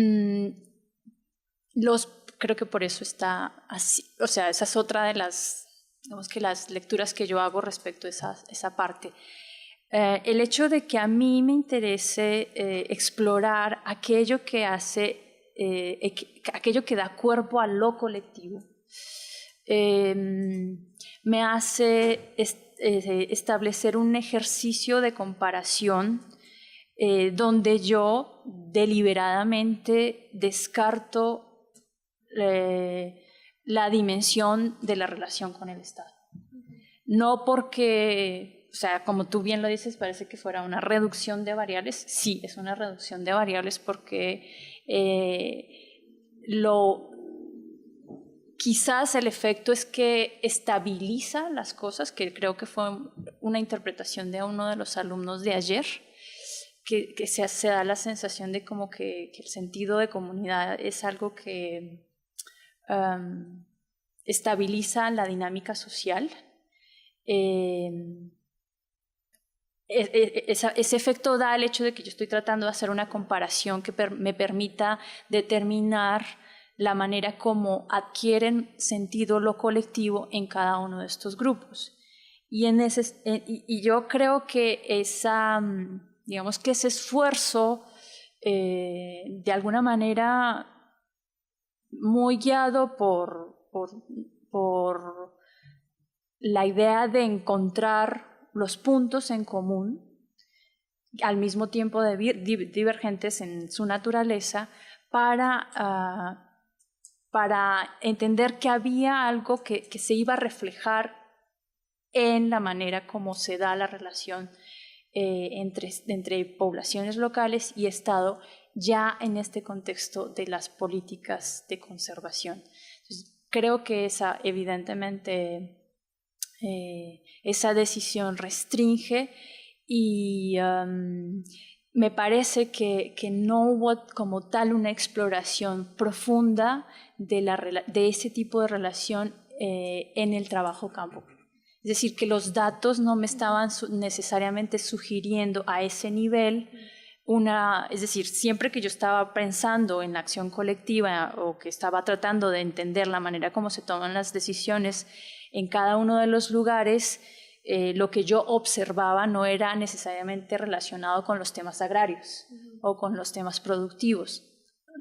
creo que por eso está así, o sea, esa es otra de las lecturas que yo hago respecto a esa parte. El hecho de que a mí me interese explorar aquello que aquello que da cuerpo a lo colectivo, me hace establecer un ejercicio de comparación donde yo deliberadamente descarto la dimensión de la relación con el Estado. No porque, o sea, como tú bien lo dices, parece que fuera una reducción de variables. Sí, es una reducción de variables porque quizás el efecto es que estabiliza las cosas, que creo que fue una interpretación de uno de los alumnos de ayer, que se da la sensación de como que el sentido de comunidad es algo que estabiliza la dinámica social. Ese efecto da el hecho de que yo estoy tratando de hacer una comparación que me permita determinar la manera como adquieren sentido lo colectivo en cada uno de estos grupos. Y yo creo que digamos que ese esfuerzo, de alguna manera muy guiado por la idea de encontrar los puntos en común, al mismo tiempo divergentes en su naturaleza, para entender que había algo que se iba a reflejar en la manera como se da la relación entre poblaciones locales y Estado, ya en este contexto de las políticas de conservación. Entonces, creo que evidentemente, esa decisión restringe y me parece que no hubo como tal una exploración profunda de ese tipo de relación en el trabajo campo. Es decir, que los datos no me estaban necesariamente sugiriendo a ese nivel es decir, siempre que yo estaba pensando en la acción colectiva o que estaba tratando de entender la manera como se toman las decisiones en cada uno de los lugares, lo que yo observaba no era necesariamente relacionado con los temas agrarios o con los temas productivos.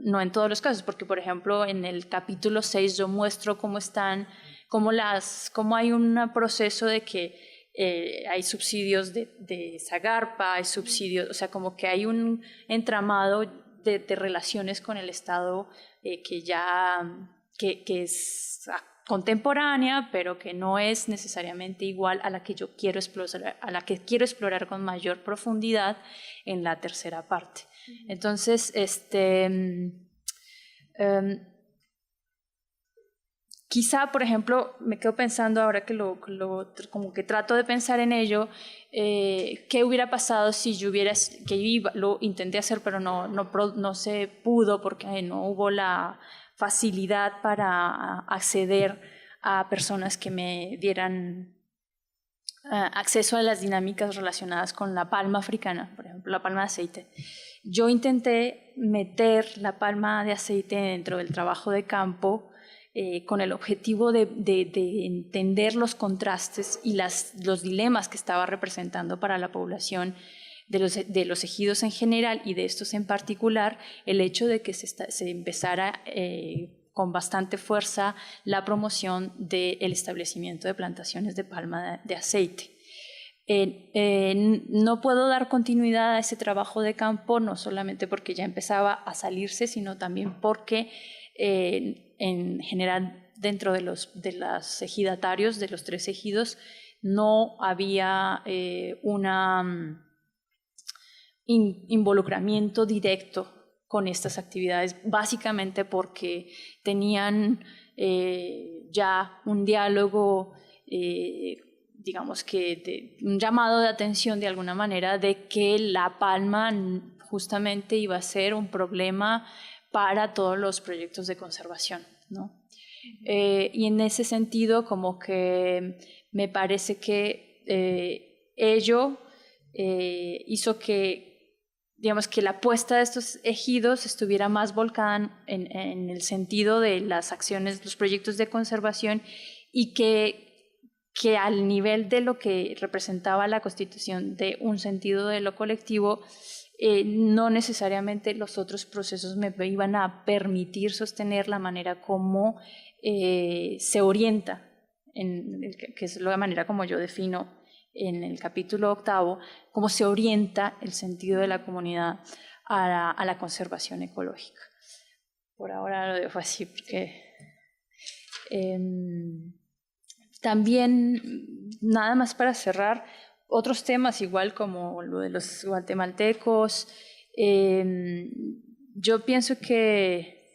No en todos los casos, porque por ejemplo en el capítulo 6 yo muestro cómo hay un proceso de que hay subsidios de Zagarpa, hay subsidios, o sea, como que hay un entramado de relaciones con el Estado que es contemporánea, pero que no es necesariamente igual a la que yo quiero explorar con mayor profundidad en la tercera parte. Entonces, quizá, por ejemplo, me quedo pensando ahora que como que trato de pensar en ello, qué hubiera pasado si lo intenté hacer, pero no se pudo porque no hubo la facilidad para acceder a personas que me dieran acceso a las dinámicas relacionadas con la palma africana, por ejemplo, la palma de aceite. Yo intenté meter la palma de aceite dentro del trabajo de campo con el objetivo de entender los contrastes y los dilemas que estaba representando para la población de los ejidos en general y de estos en particular, el hecho de que se empezara con bastante fuerza la promoción del establecimiento de plantaciones de palma de aceite. No puedo dar continuidad a ese trabajo de campo, no solamente porque ya empezaba a salirse, sino también porque en general dentro de los ejidatarios, de los 3 ejidos, no había un involucramiento directo con estas actividades, básicamente porque tenían ya un diálogo, digamos que un llamado de atención de alguna manera de que la palma justamente iba a ser un problema para todos los proyectos de conservación, ¿no? Y en ese sentido, como que me parece que ello hizo que, digamos, que la apuesta de estos ejidos estuviera más volcada en el sentido de las acciones, los proyectos de conservación, y que al nivel de lo que representaba la constitución de un sentido de lo colectivo, no necesariamente los otros procesos me iban a permitir sostener la manera como se orienta, que es la manera como yo defino en el capítulo 8, cómo se orienta el sentido de la comunidad a la conservación ecológica. Por ahora lo dejo así porque también, nada más para cerrar, otros temas igual como lo de los guatemaltecos, yo pienso que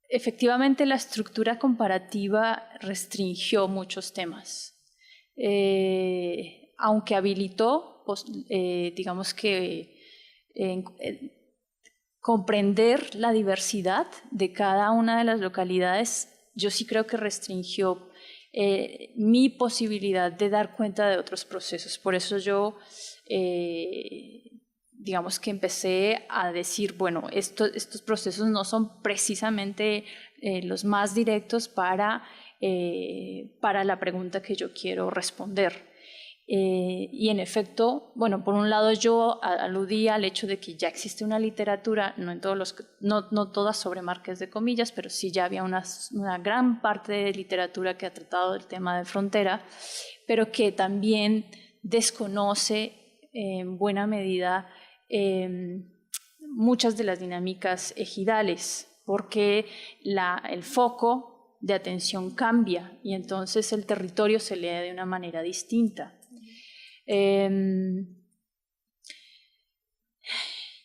efectivamente la estructura comparativa restringió muchos temas, aunque habilitó digamos que, comprender la diversidad de cada una de las localidades, yo sí creo que restringió mi posibilidad de dar cuenta de otros procesos. Por eso yo, digamos que empecé a decir, bueno, estos procesos no son precisamente los más directos para la pregunta que yo quiero responder. Y en efecto, bueno, por un lado yo aludía al hecho de que ya existe una literatura, no todas sobre Marqués de Comillas, pero sí ya había una gran parte de literatura que ha tratado del tema de frontera, pero que también desconoce en buena medida muchas de las dinámicas ejidales, porque el foco de atención cambia y entonces el territorio se lee de una manera distinta.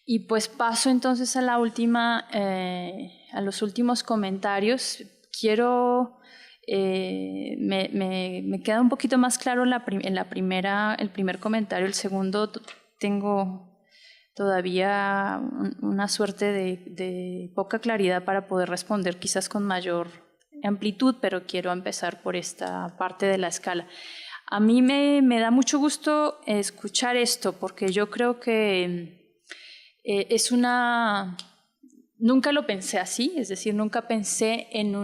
Y pues paso entonces a los últimos comentarios. Me queda un poquito más claro el primer comentario. El segundo tengo todavía una suerte de poca claridad para poder responder quizás con mayor amplitud, pero quiero empezar por esta parte de la escala. A mí me da mucho gusto escuchar esto, porque yo creo que nunca lo pensé así, es decir, nunca pensé en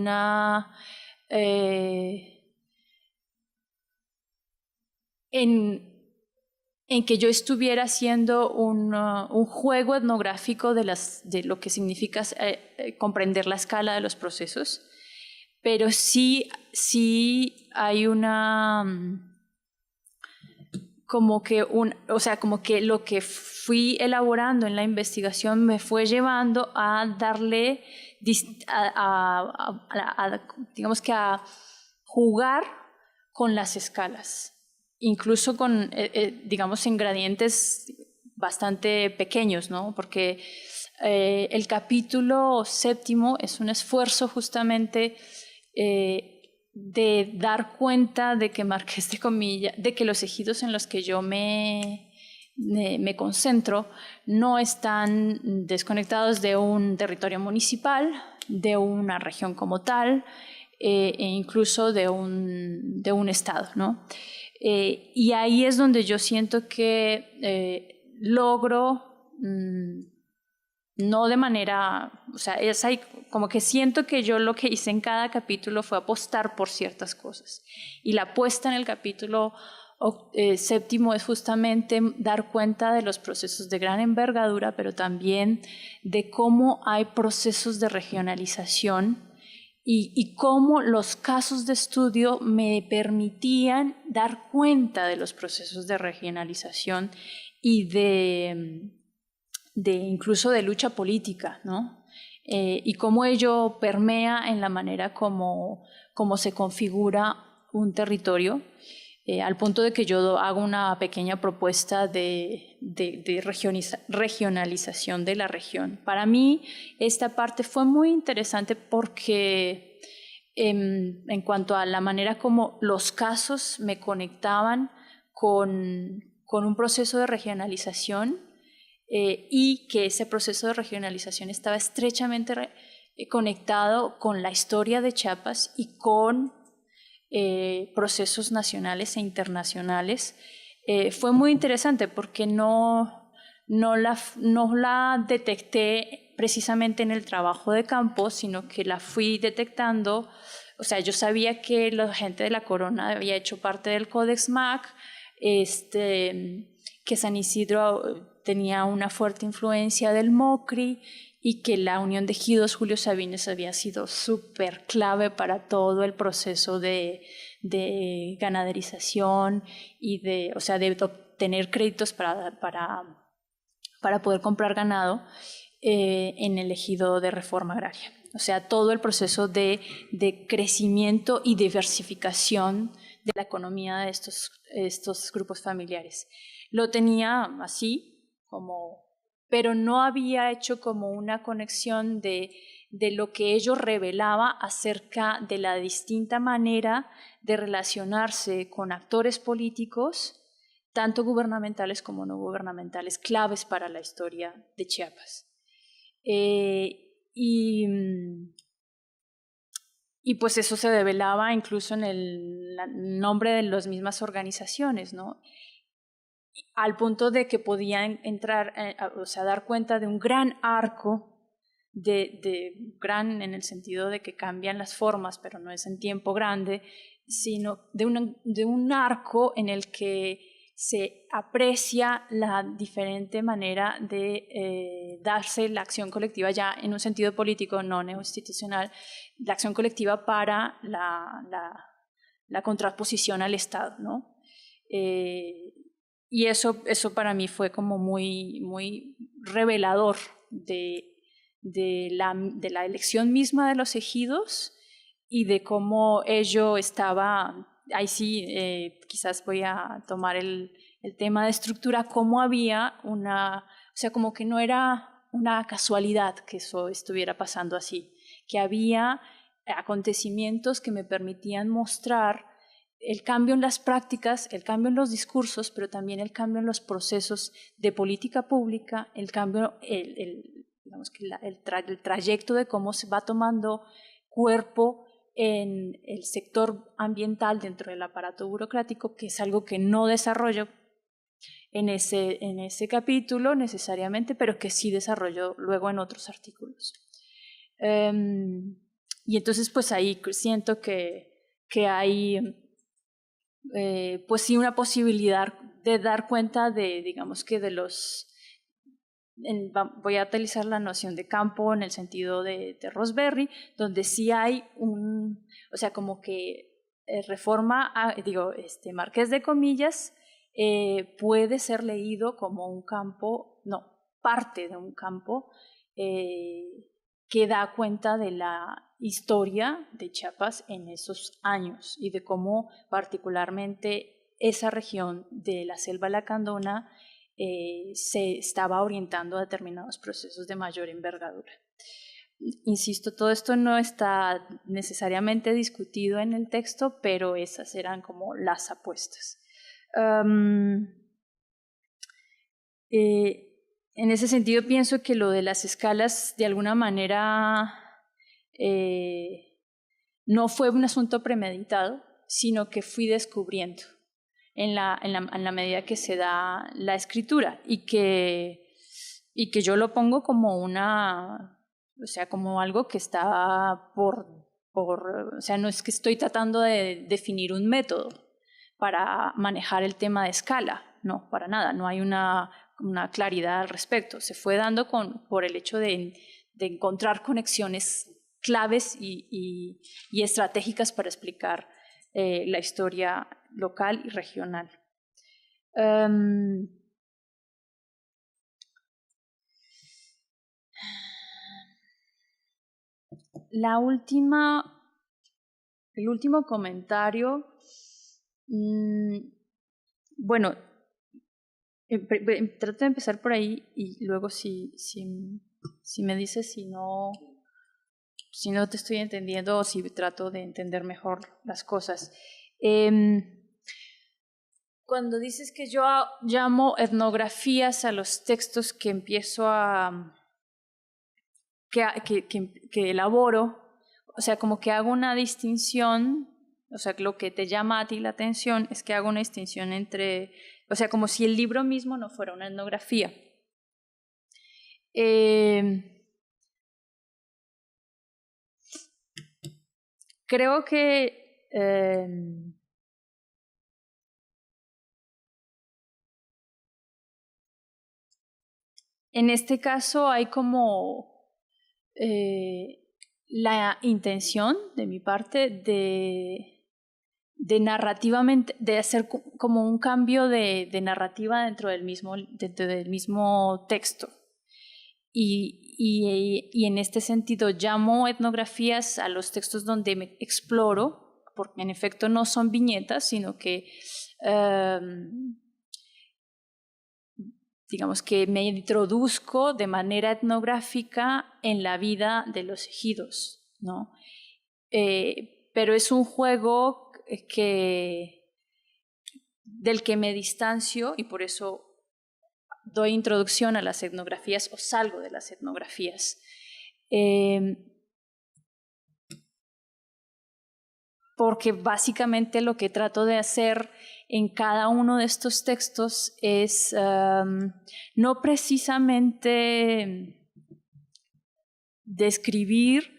en que yo estuviera haciendo un juego etnográfico de lo que significa comprender la escala de los procesos, pero sí hay como que lo que fui elaborando en la investigación me fue llevando a darle, digamos que a jugar con las escalas, incluso con, digamos, en gradientes bastante pequeños, ¿no? Porque el capítulo 7 es un esfuerzo justamente de dar cuenta de que Marqués de Comillas, de que los ejidos en los que yo me concentro no están desconectados de un territorio municipal, de una región como tal, e incluso de un estado, ¿no? Y ahí es donde yo siento que logro, no de manera, o sea, como que siento que yo lo que hice en cada capítulo fue apostar por ciertas cosas. Y la apuesta en el capítulo 7 es justamente dar cuenta de los procesos de gran envergadura, pero también de cómo hay procesos de regionalización y cómo los casos de estudio me permitían dar cuenta de los procesos de regionalización y incluso de lucha política, ¿no? Y cómo ello permea en la manera como se configura un territorio, al punto de que yo hago una pequeña propuesta de regionalización de la región. Para mí esta parte fue muy interesante porque en cuanto a la manera como los casos me conectaban con un proceso de regionalización, y que ese proceso de regionalización estaba estrechamente conectado con la historia de Chiapas y con procesos nacionales e internacionales. Fue muy interesante porque no la detecté precisamente en el trabajo de campo, sino que la fui detectando. O sea, yo sabía que la gente de la Corona había hecho parte del Codex MAC, que San Isidro tenía una fuerte influencia del MOCRI y que la Unión de Ejidos Julio Sabines había sido súper clave para todo el proceso de ganaderización y de obtener créditos para poder comprar ganado en el ejido de reforma agraria. O sea, todo el proceso de crecimiento y diversificación de la economía de estos grupos familiares. Lo tenía así, pero no había hecho como una conexión de lo que ello revelaba acerca de la distinta manera de relacionarse con actores políticos tanto gubernamentales como no gubernamentales, claves para la historia de Chiapas. Y pues eso se develaba incluso en el nombre de las mismas organizaciones, ¿no? Al punto de que podían entrar, o sea, dar cuenta de un gran arco, gran en el sentido de que cambian las formas, pero no es en tiempo grande, sino de un arco en el que se aprecia la diferente manera de darse la acción colectiva, ya en un sentido político, no neoinstitucional, la acción colectiva para la contraposición al Estado, ¿no? Y eso para mí fue como muy, muy revelador de la elección misma de los ejidos y de cómo ello estaba, ahí sí, quizás voy a tomar el tema de estructura, cómo había o sea, como que no era una casualidad que eso estuviera pasando así, que había acontecimientos que me permitían mostrar el cambio en las prácticas, el cambio en los discursos, pero también el cambio en los procesos de política pública, el cambio, digamos que el trayecto de cómo se va tomando cuerpo en el sector ambiental dentro del aparato burocrático, que es algo que no desarrollo en ese capítulo necesariamente, pero que sí desarrollo luego en otros artículos. Y entonces pues ahí siento que hay pues sí una posibilidad de dar cuenta de, digamos que de los... voy a utilizar la noción de campo en el sentido de Rosberry, donde sí hay o sea, como que Reforma, Marqués de Comillas, puede ser leído como un campo, no, parte de un campo que da cuenta de la historia de Chiapas en esos años y de cómo particularmente esa región de la selva lacandona se estaba orientando a determinados procesos de mayor envergadura. Insisto, todo esto no está necesariamente discutido en el texto, pero esas eran como las apuestas. En ese sentido pienso que lo de las escalas de alguna manera no fue un asunto premeditado, sino que fui descubriendo en la medida que se da la escritura y que yo lo pongo como o sea, como algo que está o sea, no es que estoy tratando de definir un método para manejar el tema de escala, no, para nada, no hay una claridad al respecto. Se fue dando por el hecho de encontrar conexiones claves y estratégicas para explicar la historia local y regional. El último comentario, bueno, trato de empezar por ahí y luego si me dices si no te estoy entendiendo o si trato de entender mejor las cosas. Cuando dices que yo llamo etnografías a los textos que empiezo que elaboro, o sea, como que hago una distinción, o sea, lo que te llama a ti la atención es que hago una distinción entre, o sea, como si el libro mismo no fuera una etnografía. Creo que en este caso hay como la intención de mi parte de narrativamente, de hacer como un cambio de narrativa dentro del mismo texto. Y en este sentido llamo etnografías a los textos donde me exploro, porque en efecto no son viñetas, sino que digamos que me introduzco de manera etnográfica en la vida de los ejidos, ¿no? Pero es un juego que del que me distancio, y por eso doy introducción a las etnografías o salgo de las etnografías. Porque básicamente lo que trato de hacer en cada uno de estos textos es no precisamente describir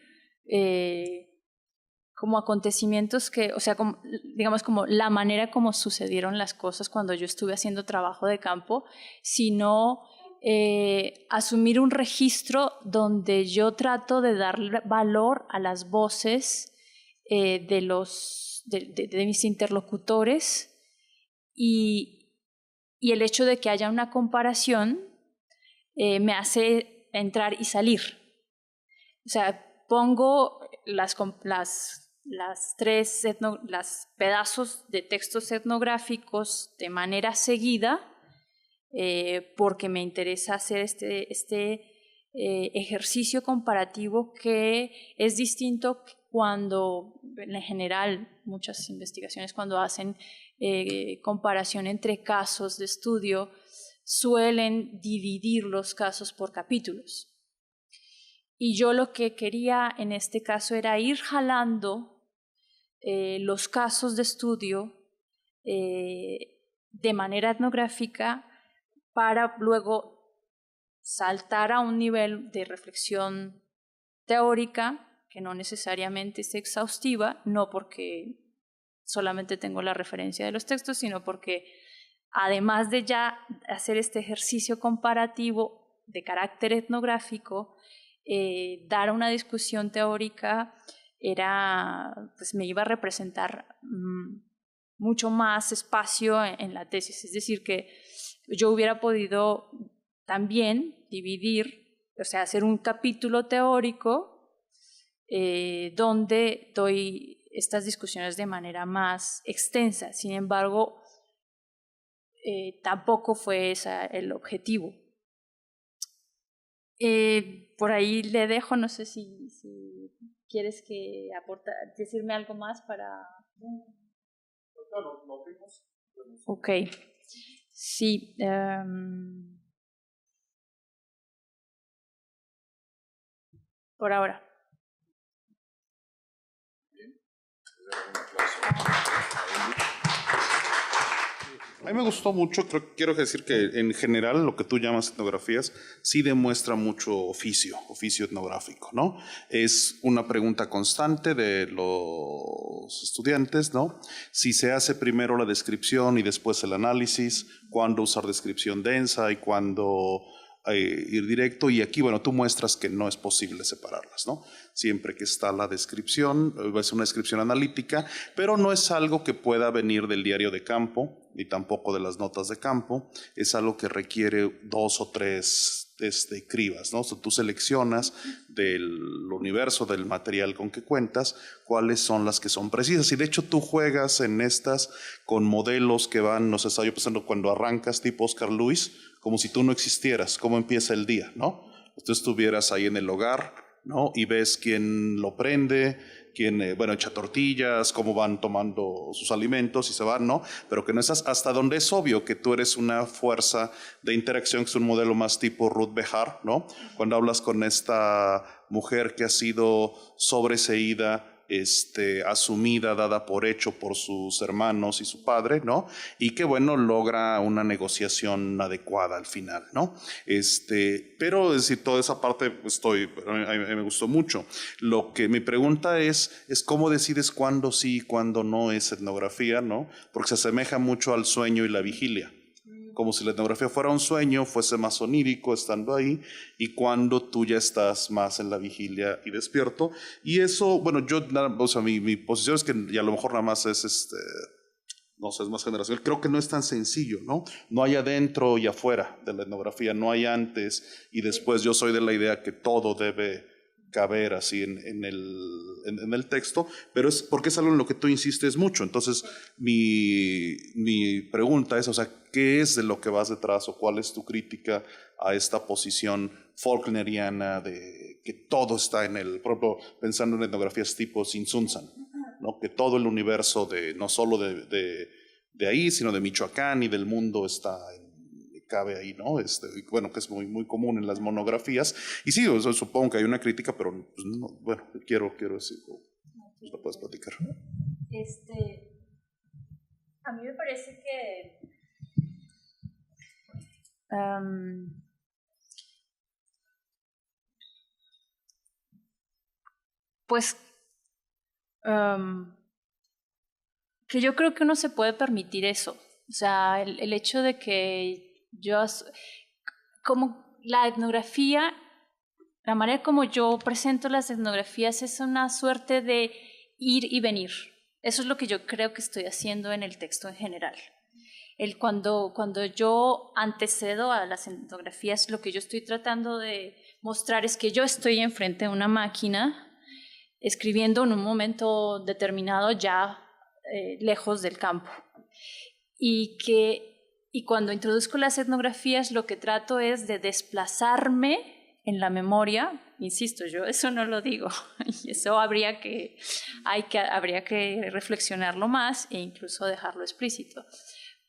como acontecimientos o sea, digamos como la manera como sucedieron las cosas cuando yo estuve haciendo trabajo de campo, sino asumir un registro donde yo trato de dar valor a las voces de mis interlocutores y el hecho de que haya una comparación me hace entrar y salir. O sea, pongo las pedazos de textos etnográficos de manera seguida porque me interesa hacer este ejercicio comparativo que es distinto cuando, en general, muchas investigaciones cuando hacen comparación entre casos de estudio suelen dividir los casos por capítulos. Y yo lo que quería en este caso era ir jalando los casos de estudio de manera etnográfica para luego saltar a un nivel de reflexión teórica que no necesariamente es exhaustiva, no porque solamente tengo la referencia de los textos, sino porque además de ya hacer este ejercicio comparativo de carácter etnográfico, dar una discusión teórica pues me iba a representar mucho más espacio en la tesis. Es decir, que yo hubiera podido también dividir, o sea, hacer un capítulo teórico donde doy estas discusiones de manera más extensa. Sin embargo, tampoco fue ese el objetivo. Por ahí le dejo, no sé si quieres decirme algo más para... Ok, sí. Por ahora. A mí me gustó mucho, quiero decir que en general lo que tú llamas etnografías sí demuestra mucho oficio etnográfico, ¿no? Es una pregunta constante de los estudiantes, ¿no? Si se hace primero la descripción y después el análisis, cuándo usar descripción densa y cuándo ir directo, y aquí, bueno, tú muestras que no es posible separarlas, ¿no? Siempre que está la descripción, es una descripción analítica, pero no es algo que pueda venir del diario de campo, ni tampoco de las notas de campo, es algo que requiere 2 o 3 cribas, ¿no? O sea, tú seleccionas del universo del material con que cuentas cuáles son las que son precisas, y de hecho tú juegas en estas con modelos que van, no sé, estaba yo pensando cuando arrancas tipo Oscar Luis, como si tú no existieras, cómo empieza el día, ¿no? Tú estuvieras ahí en el hogar, ¿no? Y ves quién lo prende, quién, echa tortillas, cómo van tomando sus alimentos y se van, ¿no? Pero que no estás hasta donde es obvio que tú eres una fuerza de interacción, que es un modelo más tipo Ruth Behar, ¿no? Cuando hablas con esta mujer que ha sido sobreseída, asumida, dada por hecho por sus hermanos y su padre, ¿no? Y que, bueno, logra una negociación adecuada al final, ¿no? Pero, es decir, toda esa parte a mí me gustó mucho. Lo que mi pregunta es cómo decides cuándo sí y cuándo no es etnografía, ¿no? Porque se asemeja mucho al sueño y la vigilia. Como si la etnografía fuera un sueño, fuese más onírico estando ahí, y cuando tú ya estás más en la vigilia y despierto. Y eso, bueno, mi posición es que ya a lo mejor nada más es no sé, es más generacional. Creo que no es tan sencillo, ¿no? No hay adentro y afuera de la etnografía, no hay antes y después. Yo soy de la idea que todo debe caber así en el texto, pero es porque es algo en lo que tú insistes mucho. Entonces, mi pregunta es, o sea, ¿qué es de lo que vas detrás o cuál es tu crítica a esta posición faulkneriana de que todo está por ejemplo, pensando en etnografías tipo Sin Sun San, ¿no? Que todo el universo no solo de de ahí, sino de Michoacán y del mundo cabe ahí, ¿no? Bueno, que es muy, muy común en las monografías. Y sí, supongo que hay una crítica, pero pues, no, bueno, quiero decir, pues lo puedes platicar. A mí me parece que que yo creo que uno se puede permitir eso. O sea, el hecho de que como la etnografía, la manera como yo presento las etnografías es una suerte de ir y venir. Eso es lo que yo creo que estoy haciendo en el texto en general. Cuando yo antecedo a las etnografías, lo que yo estoy tratando de mostrar es que yo estoy enfrente de una máquina escribiendo en un momento determinado ya lejos del campo. Y cuando introduzco las etnografías, lo que trato es de desplazarme en la memoria. Insisto, yo eso no lo digo, y eso habría que reflexionarlo más e incluso dejarlo explícito.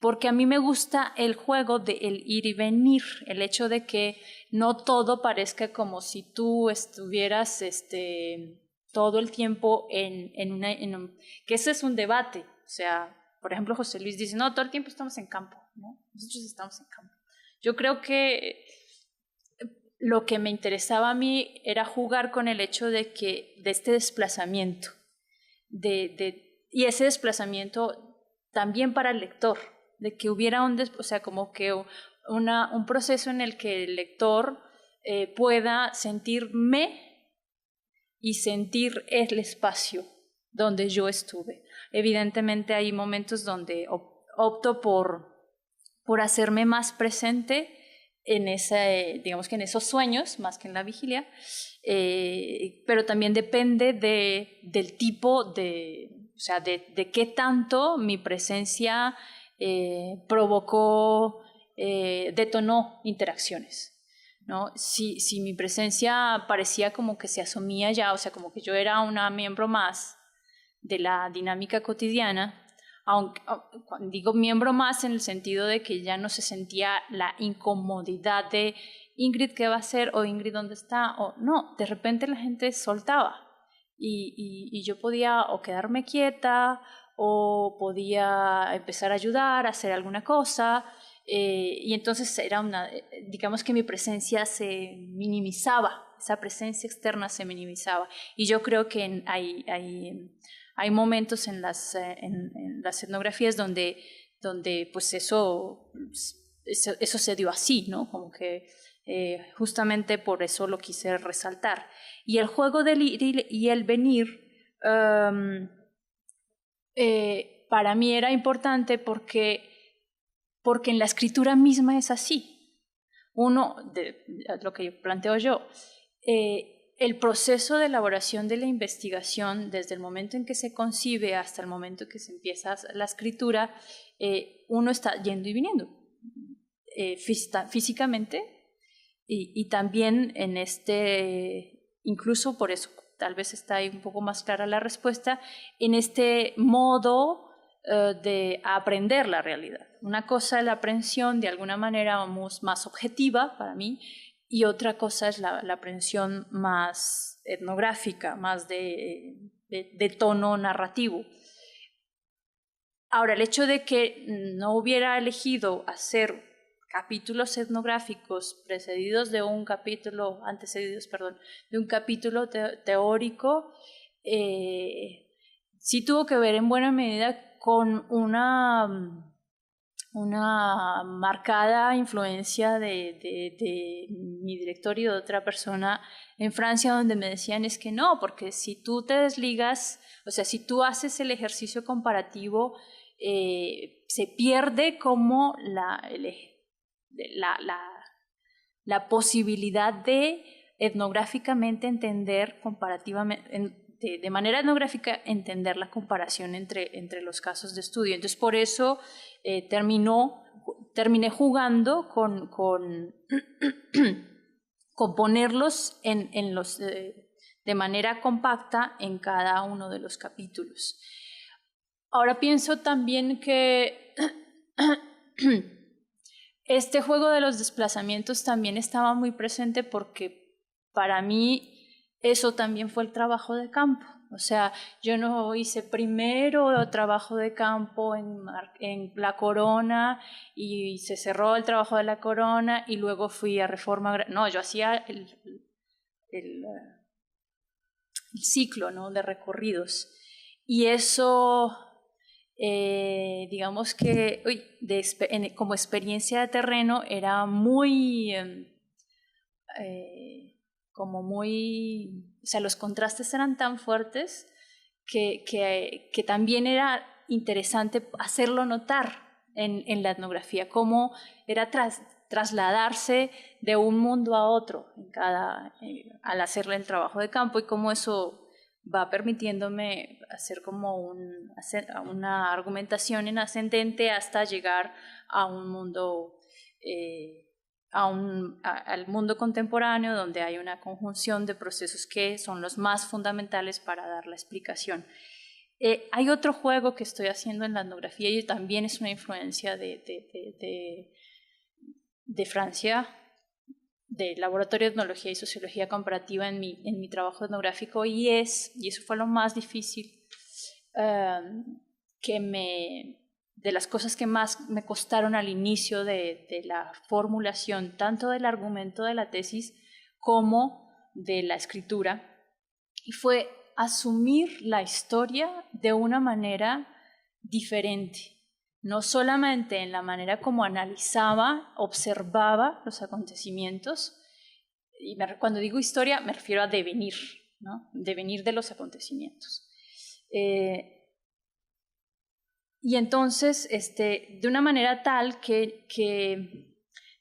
Porque a mí me gusta el juego del ir y venir, el hecho de que no todo parezca como si tú estuvieras todo el tiempo que ese es un debate. O sea, por ejemplo, José Luis dice, no, todo el tiempo estamos en campo, ¿no? Nosotros estamos en campo. Yo creo que lo que me interesaba a mí era jugar con el hecho de este desplazamiento, y ese desplazamiento también para el lector, de que hubiera como que un proceso en el que el lector pueda sentirme y sentir el espacio donde yo estuve. Evidentemente hay momentos donde opto por hacerme más presente digamos que en esos sueños, más que en la vigilia, pero también depende del tipo o sea, de qué tanto mi presencia detonó interacciones, ¿no? Si mi presencia parecía como que se asumía ya, o sea, como que yo era una miembro más de la dinámica cotidiana, aunque digo miembro más en el sentido de que ya no se sentía la incomodidad de Ingrid, ¿qué va a hacer? O Ingrid, ¿dónde está? O no, de repente la gente soltaba y yo podía o quedarme quieta o podía empezar a ayudar, a hacer alguna cosa, y entonces digamos que mi presencia se minimizaba, esa presencia externa se minimizaba, y yo creo que hay momentos en las etnografías donde pues eso se dio así, ¿no? Como que justamente por eso lo quise resaltar. Y el juego del ir y el venir para mí era importante porque en la escritura misma es así. Lo que planteo yo, el proceso de elaboración de la investigación, desde el momento en que se concibe hasta el momento en que se empieza la escritura, uno está yendo y viniendo físicamente y también incluso por eso tal vez está ahí un poco más clara la respuesta, en este modo de aprender la realidad. Una cosa es la aprehensión de alguna manera más objetiva para mí, y otra cosa es la aprehensión más etnográfica, más de tono narrativo. Ahora, el hecho de que no hubiera elegido hacer capítulos etnográficos antecedidos de un capítulo teórico, sí tuvo que ver en buena medida con una marcada influencia de mi director y de otra persona en Francia, donde me decían es que no, porque si tú te desligas, o sea, si tú haces el ejercicio comparativo, se pierde como la posibilidad de etnográficamente entender comparativamente, de manera etnográfica entender la comparación entre los casos de estudio. Entonces por eso terminé jugando con ponerlos de manera compacta en cada uno de los capítulos. Ahora pienso también que Este juego de los desplazamientos también estaba muy presente porque para mí eso también fue el trabajo de campo. O sea, yo no hice primero trabajo de campo en La Corona y se cerró el trabajo de La Corona y luego fui a Reforma. No, yo hacía el ciclo, ¿no?, de recorridos. Y eso, digamos que como experiencia de terreno era muy, o sea, los contrastes eran tan fuertes que también era interesante hacerlo notar en la etnografía, cómo era trasladarse de un mundo a otro al hacerle el trabajo de campo, y cómo eso va permitiéndome hacer como una argumentación en ascendente hasta llegar a un mundo, al mundo contemporáneo, donde hay una conjunción de procesos que son los más fundamentales para dar la explicación. Hay otro juego que estoy haciendo en la etnografía y también es una influencia de Francia, del Laboratorio de Etnología y Sociología Comparativa en mi trabajo etnográfico, y eso fue lo más difícil, de las cosas que más me costaron al inicio de la formulación, tanto del argumento de la tesis como de la escritura, y fue asumir la historia de una manera diferente. No solamente en la manera como analizaba, observaba los acontecimientos, y cuando digo historia me refiero a devenir, ¿no?, devenir de los acontecimientos. Y entonces, de una manera tal que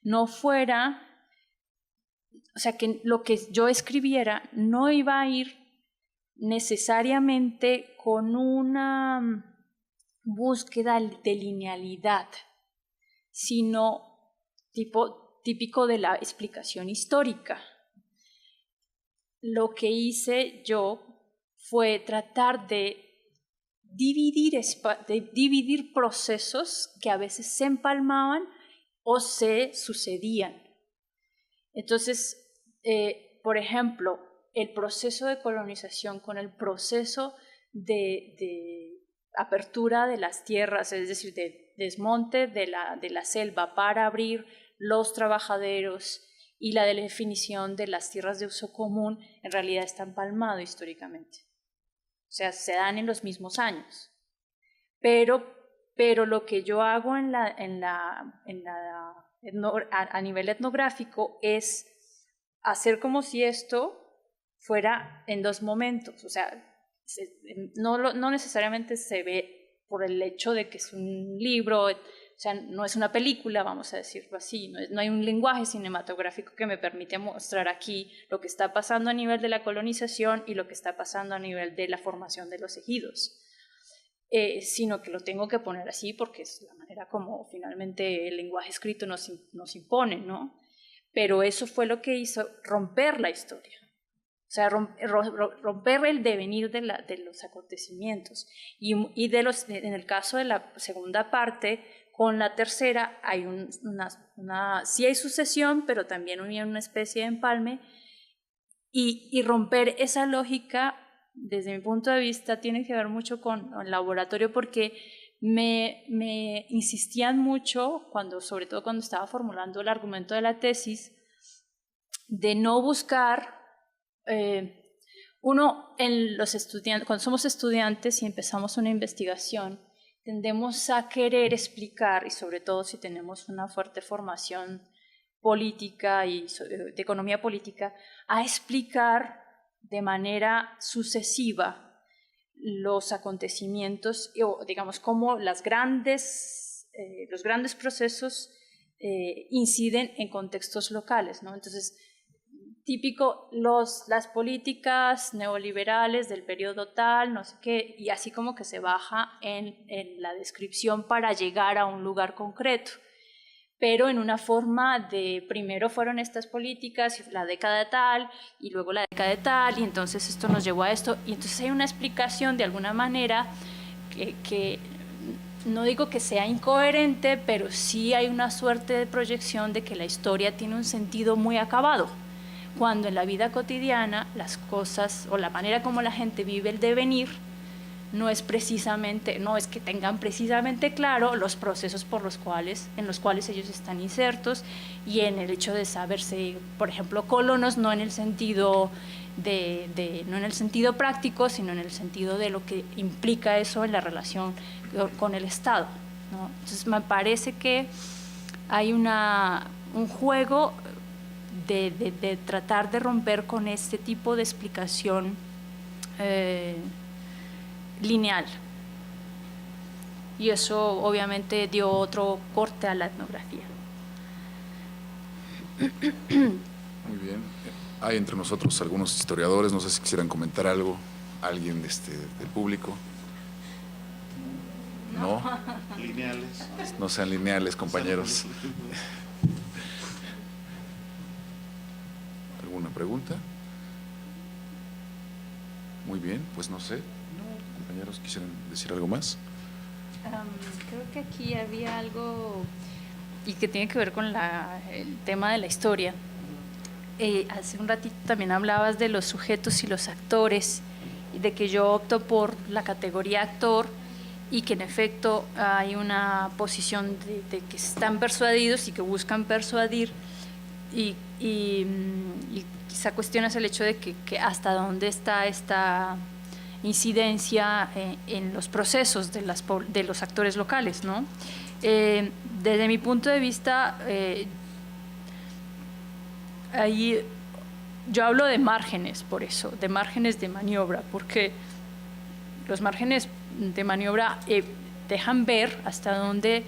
no fuera, o sea, que lo que yo escribiera no iba a ir necesariamente con una búsqueda de linealidad, sino típico de la explicación histórica. Lo que hice yo fue tratar de dividir procesos que a veces se empalmaban o se sucedían. Entonces, por ejemplo, el proceso de colonización con el proceso de apertura de las tierras, es decir, de desmonte de la selva para abrir los trabajaderos, y la definición de las tierras de uso común, en realidad está empalmado históricamente. O sea, se dan en los mismos años. Pero lo que yo hago a nivel etnográfico es hacer como si esto fuera en dos momentos. O sea, no necesariamente se ve por el hecho de que es un libro, o sea, no es una película, vamos a decirlo así, no hay un lenguaje cinematográfico que me permite mostrar aquí lo que está pasando a nivel de la colonización y lo que está pasando a nivel de la formación de los ejidos, sino que lo tengo que poner así porque es la manera como finalmente el lenguaje escrito nos impone, ¿no? Pero eso fue lo que hizo romper la historia. O sea, romper el devenir de los acontecimientos. Y en el caso de la segunda parte, con la tercera hay sí hay sucesión, pero también una especie de empalme, y romper esa lógica, desde mi punto de vista, tiene que ver mucho con el laboratorio, porque me insistían mucho, sobre todo cuando estaba formulando el argumento de la tesis, de no buscar... cuando somos estudiantes y empezamos una investigación, tendemos a querer explicar, y sobre todo si tenemos una fuerte formación política y de economía política, a explicar de manera sucesiva los acontecimientos, o digamos cómo los grandes procesos inciden en contextos locales, ¿no? Entonces, típico las políticas neoliberales del periodo tal, no sé qué, y así como que se baja en la descripción para llegar a un lugar concreto, pero en una forma de primero fueron estas políticas y la década de tal y luego la década de tal, y entonces esto nos llevó a esto, y entonces hay una explicación de alguna manera que no digo que sea incoherente, pero sí hay una suerte de proyección de que la historia tiene un sentido muy acabado, cuando en la vida cotidiana las cosas o la manera como la gente vive el devenir no es que tengan precisamente claro los procesos en los cuales ellos están insertos, y en el hecho de saberse, por ejemplo, colonos, no en el sentido no en el sentido práctico, sino en el sentido de lo que implica eso en la relación con el Estado, ¿no? Entonces me parece que hay un juego de tratar de romper con este tipo de explicación lineal, y eso obviamente dio otro corte a la etnografía. Muy bien. Hay entre nosotros algunos historiadores, no sé si quisieran comentar algo, alguien del público. ¿No? Lineales. No sean lineales, compañeros. ¿Alguna pregunta? Muy bien, pues no sé. Compañeros, ¿quisieran decir algo más? Creo que aquí había algo y que tiene que ver con el tema de la historia. Hace un ratito también hablabas de los sujetos y los actores, y de que yo opto por la categoría actor, y que en efecto hay una posición de que están persuadidos y que buscan persuadir, y quizá cuestionas el hecho de que hasta dónde está esta incidencia en los procesos de los actores locales, ¿no? Desde mi punto de vista, ahí yo hablo de márgenes, por eso, de márgenes de maniobra, porque los márgenes de maniobra dejan ver hasta dónde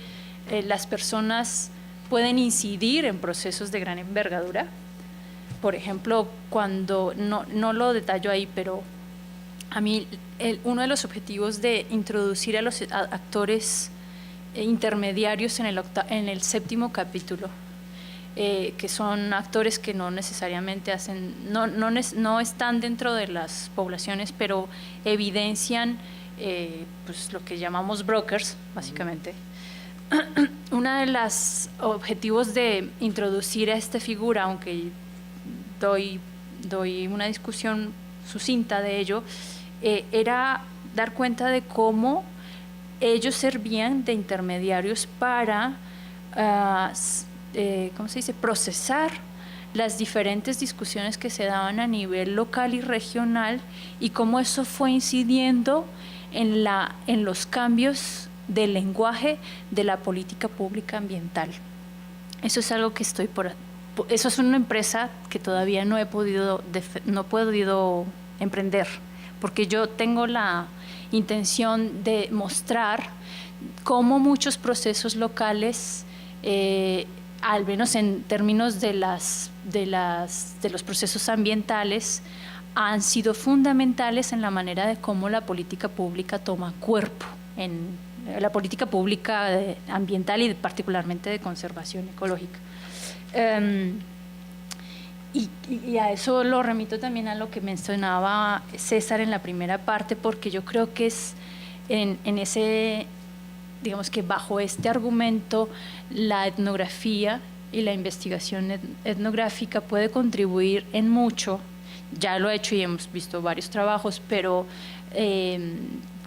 las personas pueden incidir en procesos de gran envergadura. Por ejemplo, cuando, no lo detallo ahí, pero a mí uno de los objetivos de introducir a los actores intermediarios en el 7º capítulo, que son actores que no necesariamente no están dentro de las poblaciones, pero evidencian pues lo que llamamos brokers, básicamente. Uno de los objetivos de introducir a esta figura, aunque doy una discusión sucinta de ello, era dar cuenta de cómo ellos servían de intermediarios para ¿cómo se dice?, procesar las diferentes discusiones que se daban a nivel local y regional, y cómo eso fue incidiendo en los cambios del lenguaje de la política pública ambiental. Eso es algo que eso es una empresa que todavía no he podido emprender, porque yo tengo la intención de mostrar cómo muchos procesos locales, al menos en términos de los procesos ambientales, han sido fundamentales en la manera de cómo la política pública toma cuerpo, en la política pública ambiental y particularmente de conservación ecológica. Y a eso lo remito también a lo que mencionaba César en la primera parte, porque yo creo que es en ese, digamos que bajo este argumento, la etnografía y la investigación etnográfica puede contribuir en mucho. Ya lo he hecho y hemos visto varios trabajos, pero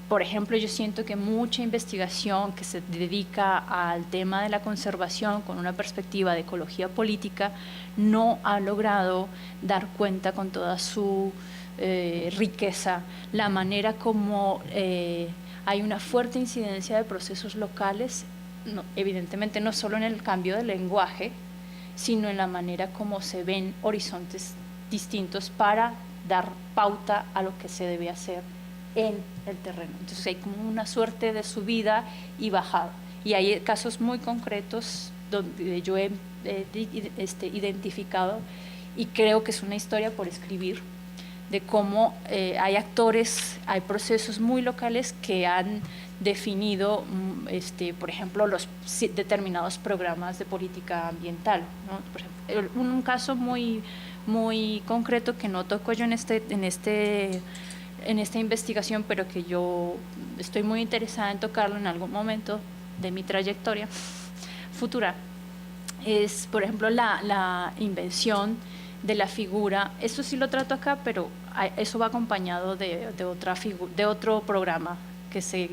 por ejemplo, yo siento que mucha investigación que se dedica al tema de la conservación con una perspectiva de ecología política no ha logrado dar cuenta con toda su riqueza la manera como hay una fuerte incidencia de procesos locales, evidentemente no solo en el cambio del lenguaje, sino en la manera como se ven horizontes distintos para dar pauta a lo que se debe hacer en el terreno. Entonces hay como una suerte de subida y bajada, y hay casos muy concretos donde yo he identificado, y creo que es una historia por escribir, de cómo hay actores, hay procesos muy locales que han definido, por ejemplo, los determinados programas de política ambiental, ¿no? Por ejemplo, un caso muy concreto que no toco yo en en esta investigación, pero que yo estoy muy interesada en tocarlo en algún momento de mi trayectoria futura, es, por ejemplo, la invención de la figura. Esto sí lo trato acá, pero eso va acompañado de otro programa que se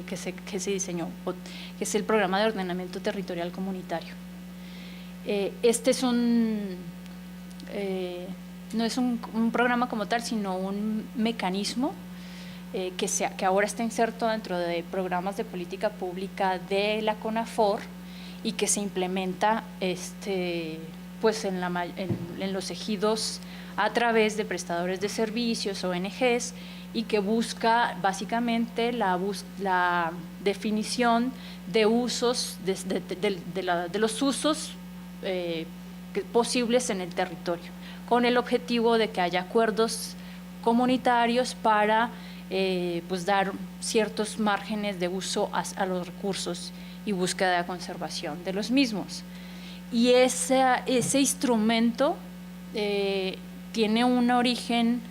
diseñó, que es el programa de ordenamiento territorial comunitario. Este es no es un programa como tal, sino un mecanismo que ahora está inserto dentro de programas de política pública de la CONAFOR y que se implementa pues en los ejidos a través de prestadores de servicios, ONGs, y que busca básicamente la definición de usos, de los usos posibles en el territorio, con el objetivo de que haya acuerdos comunitarios para pues dar ciertos márgenes de uso a los recursos y búsqueda de conservación de los mismos. Y ese instrumento tiene un origen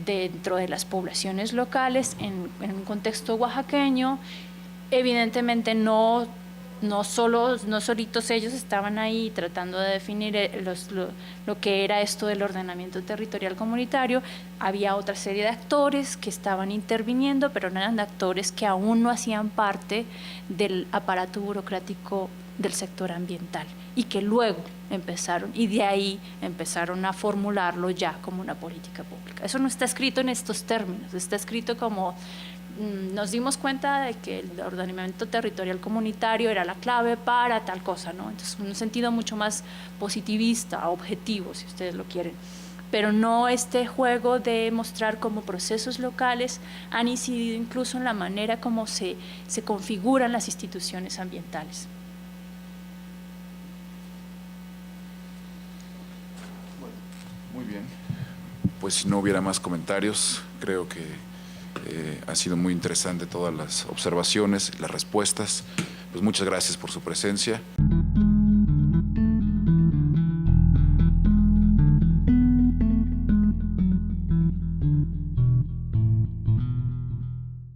dentro de las poblaciones locales en un contexto oaxaqueño. Evidentemente no solitos ellos estaban ahí tratando de definir lo que era esto del ordenamiento territorial comunitario. Había otra serie de actores que estaban interviniendo, pero no eran actores que aún no hacían parte del aparato burocrático del sector ambiental y que luego de ahí empezaron a formularlo ya como una política pública. Eso no está escrito en estos términos, está escrito como nos dimos cuenta de que el ordenamiento territorial comunitario era la clave para tal cosa, ¿no? Entonces, en un sentido mucho más positivista, objetivo, si ustedes lo quieren, pero no este juego de mostrar cómo procesos locales han incidido incluso en la manera como se configuran las instituciones ambientales. Muy bien. Pues si no hubiera más comentarios, creo que ha sido muy interesante todas las observaciones, las respuestas. Pues muchas gracias por su presencia.